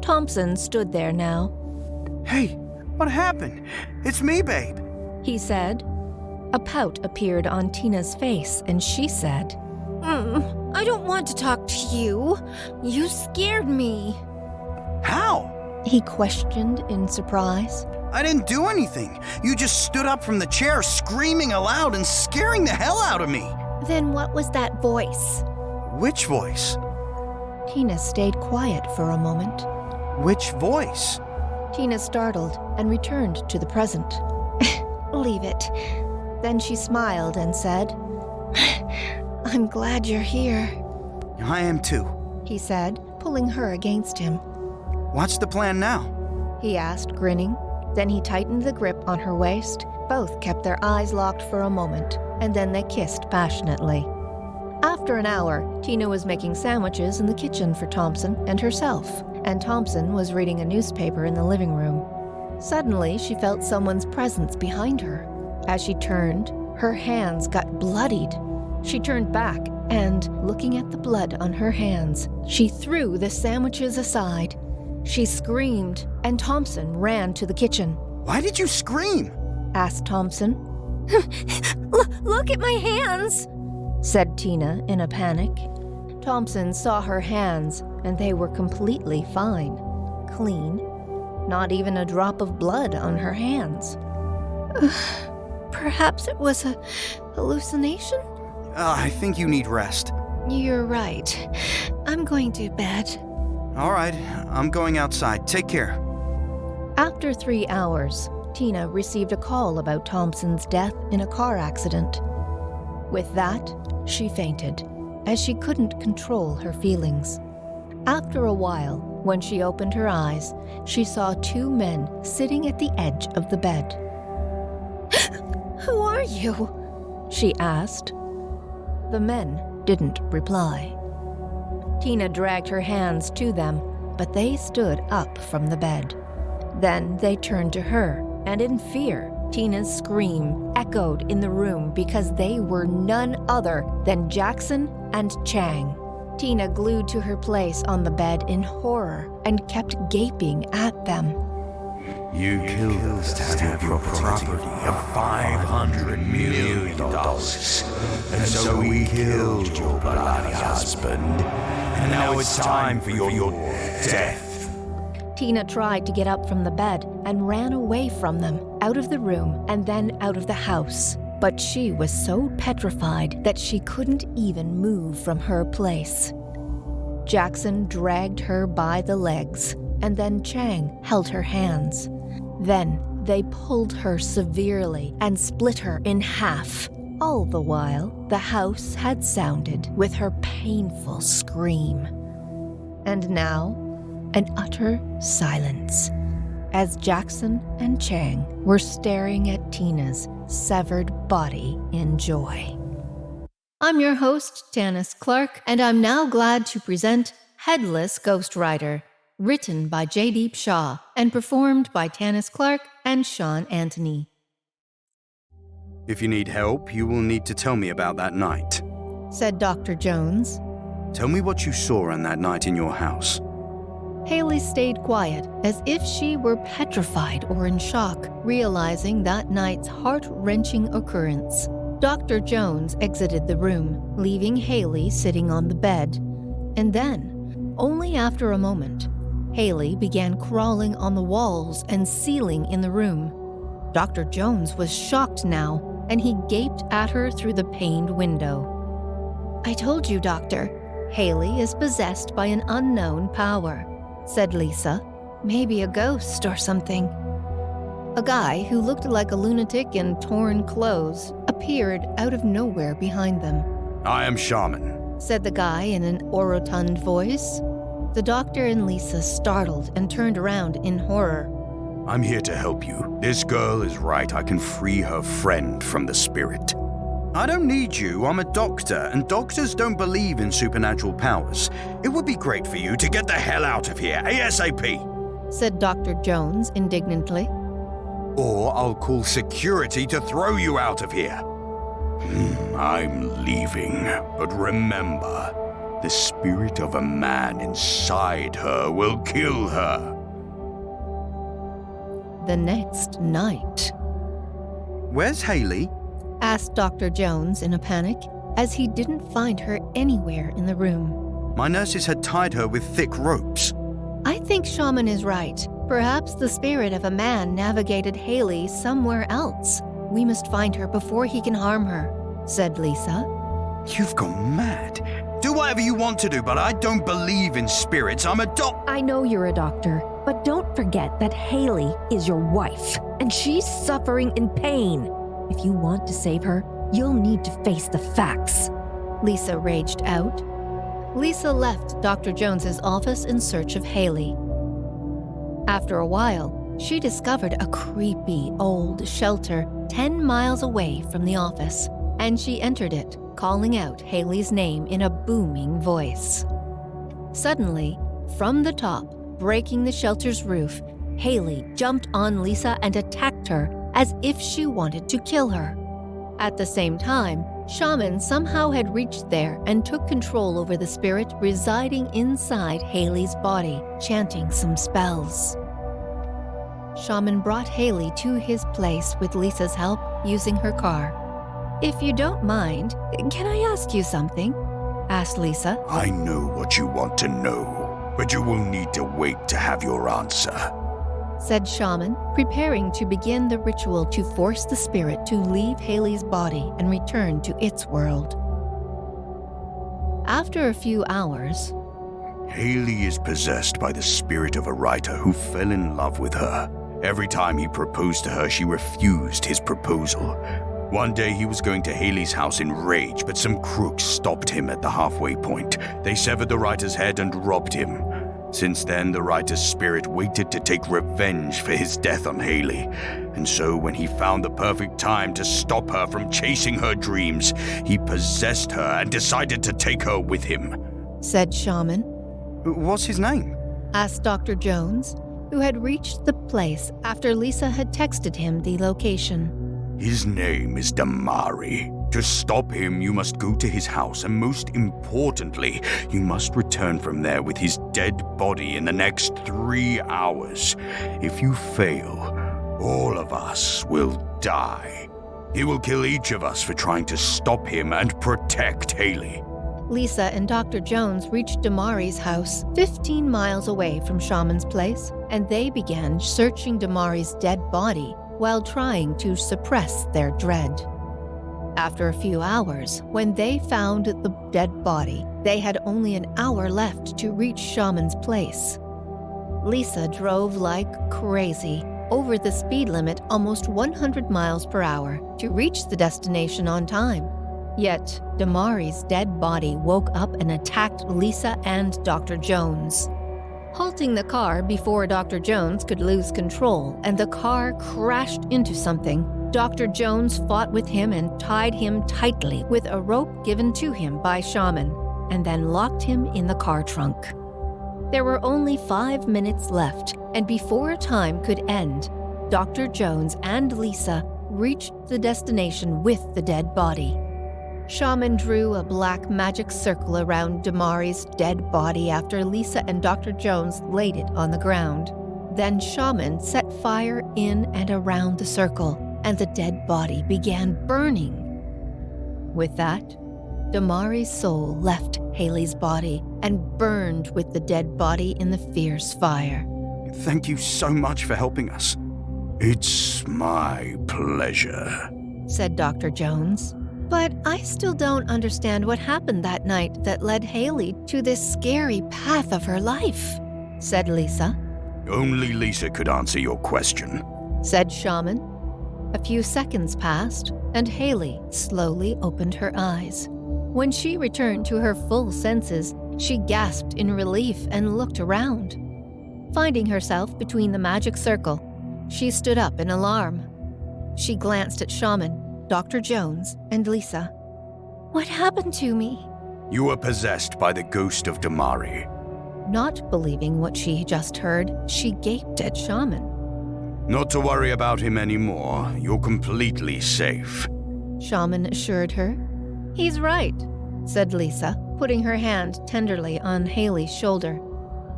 Thompson stood there now. Hey, what happened? It's me, babe. He said. A pout appeared on Tina's face, and she said, I don't want to talk to you. You scared me. How? He questioned in surprise. I didn't do anything. You just stood up from the chair, screaming aloud and scaring the hell out of me. Then what was that voice? Which voice? Tina stayed quiet for a moment. Which voice? Tina startled and returned to the present. Leave it. Then she smiled and said, I'm glad you're here, I am too. he said, pulling her against him. What's the plan now? He asked, grinning. Then he tightened the grip on her waist. Both kept their eyes locked for a moment, and then they kissed passionately. After an hour, Tina was making sandwiches in the kitchen for Thompson and herself, and Thompson was reading a newspaper in the living room. Suddenly, she felt someone's presence behind her. As she turned, her hands got bloodied. She turned back, and, looking at the blood on her hands, she threw the sandwiches aside. She screamed, and Thompson ran to the kitchen. Why did you scream? Asked Thompson. Look at my hands, said Tina in a panic. Thompson saw her hands, and they were completely fine. Clean. Not even a drop of blood on her hands. Perhaps it was a hallucination? I think you need rest. You're right. I'm going to bed. All right, I'm going outside. Take care. After 3 hours, Tina received a call about Thompson's death in a car accident. With that, she fainted, as she couldn't control her feelings. After a while, when she opened her eyes, she saw 2 men sitting at the edge of the bed. Who are you? She asked. The men didn't reply. Tina dragged her hands to them, but they stood up from the bed. Then they turned to her, and in fear, Tina's scream echoed in the room because they were none other than Jackson and Chang. Tina glued to her place on the bed in horror and kept gaping at them. You killed us to have your property of $500 million. And so we killed your bloody husband. And now it's time for your death. Tina tried to get up from the bed and ran away from them, out of the room and then out of the house. But she was so petrified that she couldn't even move from her place. Jackson dragged her by the legs, and then Chang held her hands. Then they pulled her severely and split her in half. All the while, the house had sounded with her painful scream. And now, an utter silence, as Jackson and Chang were staring at Tina's severed body in joy. I'm your host, Tanis Clark, and I'm now glad to present Headless Ghost Rider, written by Jaydeep Shah and performed by Tanis Clark and Sean Anthony. If you need help, you will need to tell me about that night. Said Dr. Jones. Tell me what you saw on that night in your house. Haley stayed quiet, as if she were petrified or in shock, realizing that night's heart-wrenching occurrence. Dr. Jones exited the room, leaving Haley sitting on the bed. And then, only after a moment, Haley began crawling on the walls and ceiling in the room. Dr. Jones was shocked now, and he gaped at her through the paned window. I told you, Doctor, Haley is possessed by an unknown power. said Lisa. Maybe a ghost or something. A guy who looked like a lunatic in torn clothes appeared out of nowhere behind them. I am Shaman, said the guy in an orotund voice. The doctor and Lisa startled and turned around in horror. I'm here to help you. This girl is right. I can free her friend from the spirit. I don't need you. I'm a doctor, and doctors don't believe in supernatural powers. It would be great for you to get the hell out of here, ASAP, said Dr. Jones indignantly. Or I'll call security to throw you out of here. I'm leaving, but remember, the spirit of a man inside her will kill her. The next night. Where's Haley? Asked Dr. Jones in a panic, as he didn't find her anywhere in the room. My nurses had tied her with thick ropes. I think Shaman is right. Perhaps the spirit of a man navigated Haley somewhere else. We must find her before he can harm her, said Lisa. You've gone mad. Do whatever you want to do, but I don't believe in spirits. I'm a I know you're a doctor, but don't forget that Haley is your wife, and she's suffering in pain. If you want to save her, you'll need to face the facts. Lisa raged out. Lisa left Dr. Jones's office in search of Haley. After a while, she discovered a creepy old shelter 10 miles away from the office, and she entered it, calling out Haley's name in a booming voice. Suddenly, from the top, breaking the shelter's roof, Haley jumped on Lisa and attacked her as if she wanted to kill her. At the same time, Shaman somehow had reached there and took control over the spirit residing inside Haley's body, chanting some spells. Shaman brought Haley to his place with Lisa's help, using her car. If you don't mind, can I ask you something? Asked Lisa. I know what you want to know, but you will need to wait to have your answer, said Shaman, preparing to begin the ritual to force the spirit to leave Haley's body and return to its world. After a few hours, Haley is possessed by the spirit of a writer who fell in love with her. Every time he proposed to her, she refused his proposal. One day he was going to Haley's house in rage, but some crooks stopped him at the halfway point. They severed the writer's head and robbed him. Since then, the writer's spirit waited to take revenge for his death on Haley. And so when he found the perfect time to stop her from chasing her dreams, he possessed her and decided to take her with him, said Shaman. What's his name? Asked Dr. Jones, who had reached the place after Lisa had texted him the location. His name is Damari. To stop him, you must go to his house, and most importantly, you must return from there with his dead body in the next 3 hours. If you fail, all of us will die. He will kill each of us for trying to stop him and protect Haley. Lisa and Dr. Jones reached Damari's house 15 miles away from Shaman's place, and they began searching Damari's dead body while trying to suppress their dread. After a few hours, when they found the dead body, they had only an hour left to reach Shaman's place. Lisa drove like crazy, over the speed limit almost 100 miles per hour, to reach the destination on time. Yet, Damari's dead body woke up and attacked Lisa and Dr. Jones. Halting the car before Dr. Jones could lose control and the car crashed into something, Dr. Jones fought with him and tied him tightly with a rope given to him by Shaman, and then locked him in the car trunk. There were only 5 minutes left, and before time could end, Dr. Jones and Lisa reached the destination with the dead body. Shaman drew a black magic circle around Damari's dead body after Lisa and Dr. Jones laid it on the ground. Then Shaman set fire in and around the circle, and the dead body began burning. With that, Damari's soul left Haley's body and burned with the dead body in the fierce fire. Thank you so much for helping us. It's my pleasure, said Dr. Jones. But I still don't understand what happened that night that led Haley to this scary path of her life, said Lisa. Only Lisa could answer your question, said Shaman. A few seconds passed, and Haley slowly opened her eyes. When she returned to her full senses, she gasped in relief and looked around. Finding herself between the magic circle, she stood up in alarm. She glanced at Shaman, Dr. Jones, and Lisa. What happened to me? You were possessed by the ghost of Damari. Not believing what she just heard, she gaped at Shaman. Not to worry about him anymore. You're completely safe, Shaman assured her. He's right, said Lisa, putting her hand tenderly on Haley's shoulder.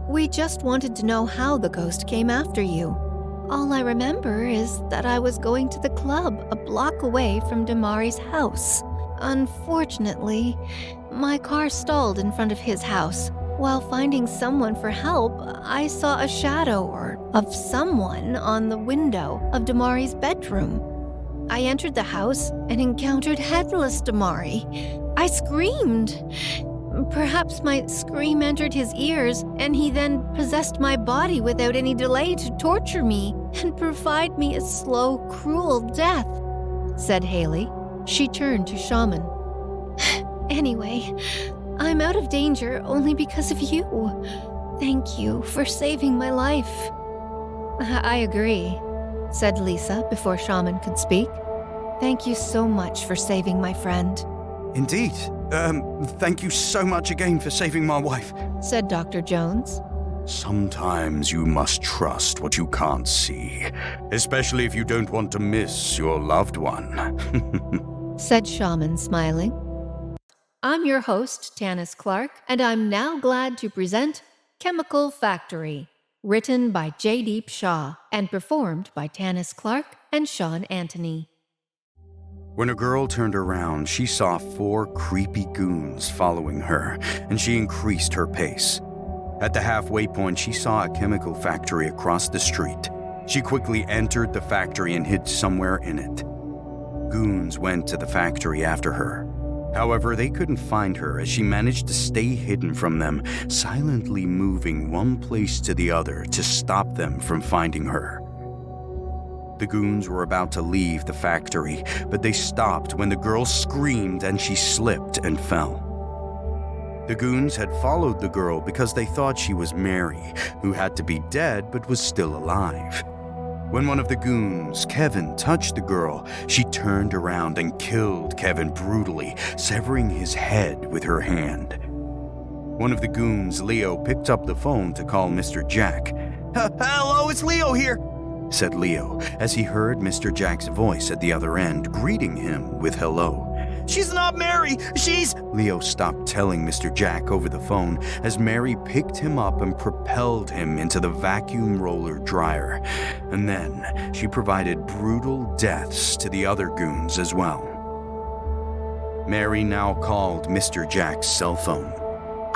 We just wanted to know how the ghost came after you. All I remember is that I was going to the club a block away from Damari's house. Unfortunately, my car stalled in front of his house. While finding someone for help, I saw a shadow of someone on the window of Damari's bedroom. I entered the house and encountered headless Damari. I screamed. Perhaps my scream entered his ears, and he then possessed my body without any delay to torture me and provide me a slow, cruel death, said Haley. She turned to Shaman. Anyway, I'm out of danger only because of you. Thank you for saving my life. I agree, said Lisa before Shaman could speak. Thank you so much for saving my friend. Indeed. Thank you so much again for saving my wife, said Dr. Jones. Sometimes you must trust what you can't see, especially if you don't want to miss your loved one, said Shaman, smiling. I'm your host, Tanis Clark, and I'm now glad to present Chemical Factory, written by Jaydeep Shah and performed by Tanis Clark and Sean Anthony. When a girl turned around, she saw 4 creepy goons following her, and she increased her pace. At the halfway point, she saw a chemical factory across the street. She quickly entered the factory and hid somewhere in it. Goons went to the factory after her. However, they couldn't find her as she managed to stay hidden from them, silently moving one place to the other to stop them from finding her. The goons were about to leave the factory, but they stopped when the girl screamed and she slipped and fell. The goons had followed the girl because they thought she was Mary, who had to be dead but was still alive. When one of the goons, Kevin, touched the girl, she turned around and killed Kevin brutally, severing his head with her hand. One of the goons, Leo, picked up the phone to call Mr. Jack. Hello, it's Leo here, said Leo, as he heard Mr. Jack's voice at the other end, greeting him with hello. She's not Mary, she's... Leo stopped telling Mr. Jack over the phone as Mary picked him up and propelled him into the vacuum roller dryer. And then she provided brutal deaths to the other goons as well. Mary now called Mr. Jack's cell phone.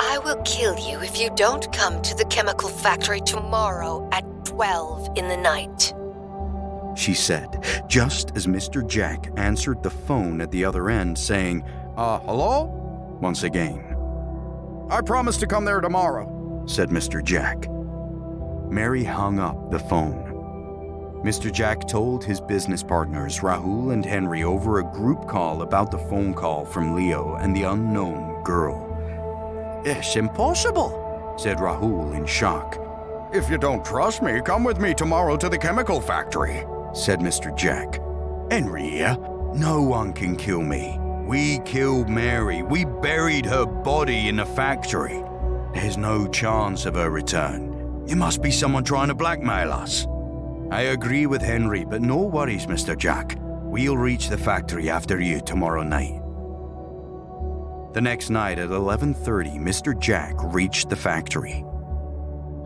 I will kill you if you don't come to the chemical factory tomorrow at 12 in the night, she said, just as Mr. Jack answered the phone at the other end, saying, hello? Once again. I promise to come there tomorrow, said Mr. Jack. Mary hung up the phone. Mr. Jack told his business partners, Rahul and Henry, over a group call about the phone call from Leo and the unknown girl. It's impossible, said Rahul in shock. If you don't trust me, come with me tomorrow to the chemical factory, said Mr. Jack. Henry, no one can kill me. We killed Mary. We buried her body in the factory. There's no chance of her return. It must be someone trying to blackmail us. I agree with Henry, but no worries, Mr. Jack. We'll reach the factory after you tomorrow night. The next night at 11:30, Mr. Jack reached the factory.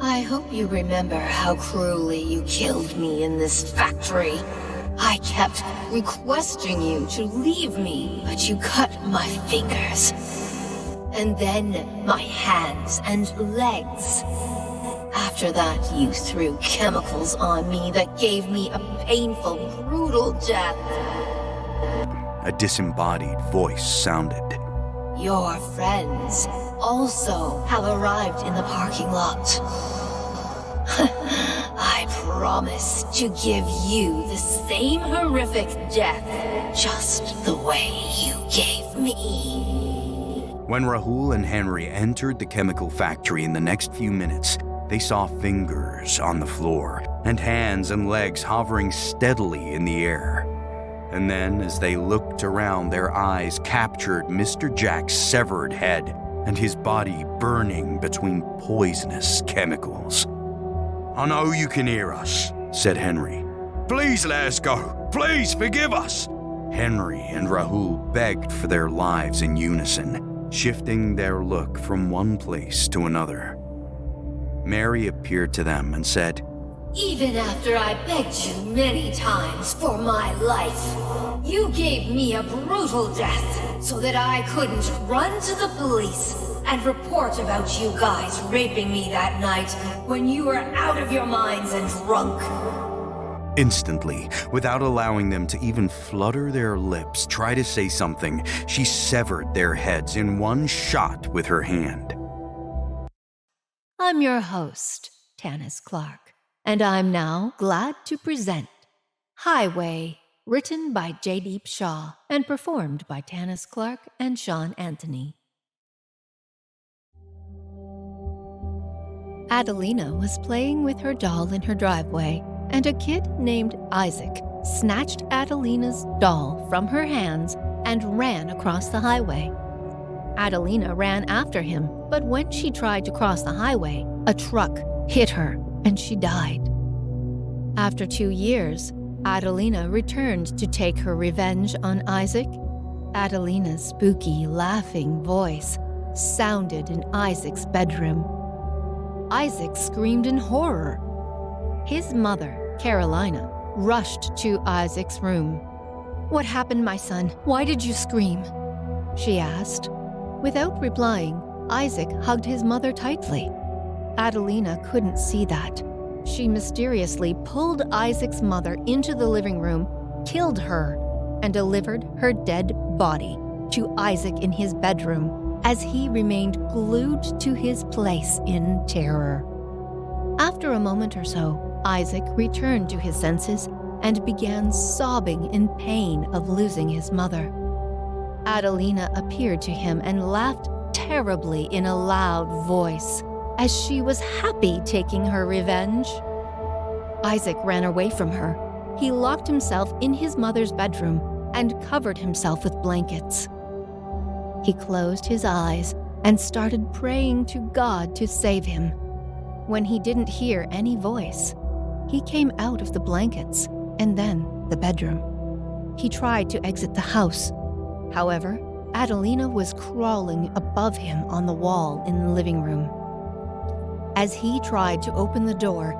I hope you remember how cruelly you killed me in this factory. I kept requesting you to leave me, but you cut my fingers. And then my hands and legs. After that, you threw chemicals on me that gave me a painful, brutal death. A disembodied voice sounded. Your friends also have arrived in the parking lot. I promise to give you the same horrific death, just the way you gave me. When Rahul and Henry entered the chemical factory in the next few minutes, they saw fingers on the floor and hands and legs hovering steadily in the air. And then, as they looked around, their eyes captured Mr. Jack's severed head and his body burning between poisonous chemicals. "I know you can hear us," said Henry. "Please let us go. Please forgive us." Henry and Rahul begged for their lives in unison, shifting their look from one place to another. Mary appeared to them and said, Even after I begged you many times for my life, you gave me a brutal death so that I couldn't run to the police and report about you guys raping me that night when you were out of your minds and drunk. Instantly, without allowing them to even flutter their lips, try to say something, she severed their heads in one shot with her hand. I'm your host, Tanis Clark, and I'm now glad to present Highway, written by Jaydeep Shah and performed by Tanis Clark and Sean Anthony. Adelina was playing with her doll in her driveway, and a kid named Isaac snatched Adelina's doll from her hands and ran across the highway. Adelina ran after him, but when she tried to cross the highway, a truck hit her and she died. After 2 years, Adelina returned to take her revenge on Isaac. Adelina's spooky, laughing voice sounded in Isaac's bedroom. Isaac screamed in horror. His mother, Carolina, rushed to Isaac's room. "What happened, my son? Why did you scream?" she asked. Without replying, Isaac hugged his mother tightly. Adelina couldn't see that. She mysteriously pulled Isaac's mother into the living room, killed her, and delivered her dead body to Isaac in his bedroom as he remained glued to his place in terror. After a moment or so, Isaac returned to his senses and began sobbing in pain of losing his mother. Adelina appeared to him and laughed terribly in a loud voice, as she was happy taking her revenge. Isaac ran away from her. He locked himself in his mother's bedroom and covered himself with blankets. He closed his eyes and started praying to God to save him. When he didn't hear any voice, he came out of the blankets and then the bedroom. He tried to exit the house. However, Adelina was crawling above him on the wall in the living room. As he tried to open the door,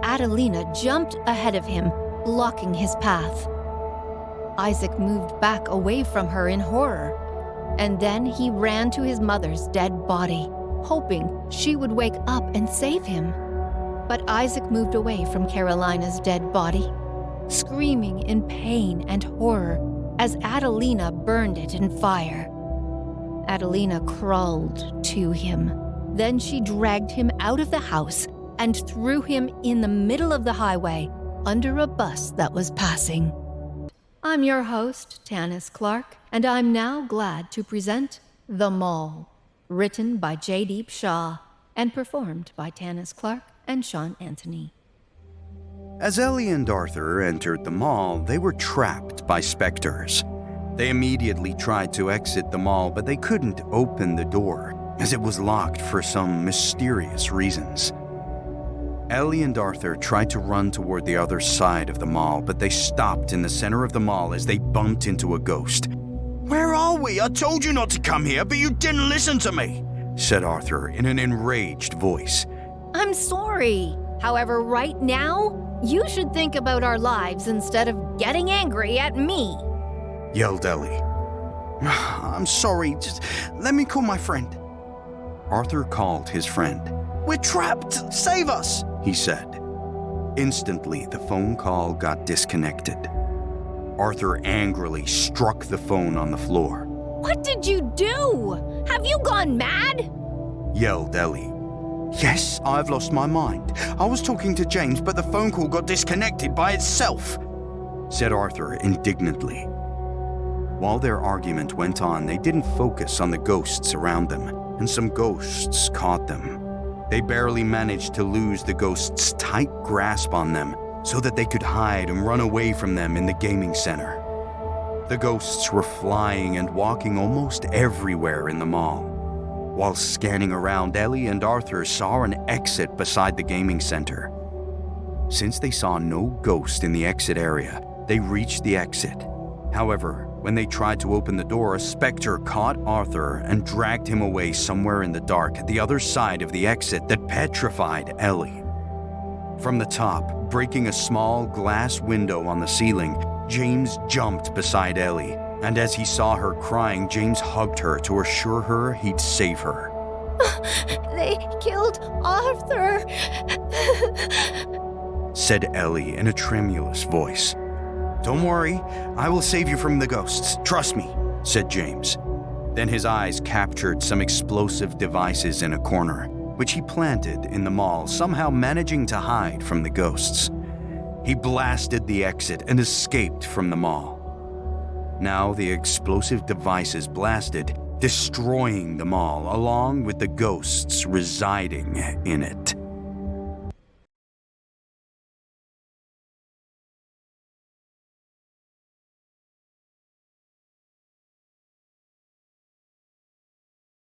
Adelina jumped ahead of him, blocking his path. Isaac moved back away from her in horror, and then he ran to his mother's dead body, hoping she would wake up and save him. But Isaac moved away from Carolina's dead body, screaming in pain and horror as Adelina burned it in fire. Adelina crawled to him. Then she dragged him out of the house and threw him in the middle of the highway under a bus that was passing. I'm your host, Tanis Clark, and I'm now glad to present The Mall, written by Jaydeep Shah and performed by Tanis Clark and Sean Anthony. As Ellie and Arthur entered the mall, they were trapped by specters. They immediately tried to exit the mall, but they couldn't open the door, as it was locked for some mysterious reasons. Ellie and Arthur tried to run toward the other side of the mall, but they stopped in the center of the mall as they bumped into a ghost. "Where are we? I told you not to come here, but you didn't listen to me," said Arthur in an enraged voice. I'm sorry. However, right now, you should think about our lives instead of getting angry at me, yelled Ellie. "I'm sorry, just let me call my friend." Arthur called his friend. "We're trapped! Save us!" he said. Instantly, the phone call got disconnected. Arthur angrily struck the phone on the floor. What did you do? Have you gone mad? Yelled Ellie. Yes, I've lost my mind. I was talking to James, but the phone call got disconnected by itself, said Arthur indignantly. While their argument went on, they didn't focus on the ghosts around them, and some ghosts caught them. They barely managed to lose the ghosts' tight grasp on them so that they could hide and run away from them in the gaming center. The ghosts were flying and walking almost everywhere in the mall. While scanning around, Ellie and Arthur saw an exit beside the gaming center. Since they saw no ghost in the exit area, they reached the exit. However, when they tried to open the door, a specter caught Arthur and dragged him away somewhere in the dark at the other side of the exit that petrified Ellie. From the top, breaking a small glass window on the ceiling, James jumped beside Ellie, and as he saw her crying, James hugged her to assure her he'd save her. They killed Arthur, said Ellie in a tremulous voice. Don't worry, I will save you from the ghosts. Trust me, said James. Then his eyes captured some explosive devices in a corner, which he planted in the mall, somehow managing to hide from the ghosts. He blasted the exit and escaped from the mall. Now the explosive devices blasted, destroying the mall along with the ghosts residing in it.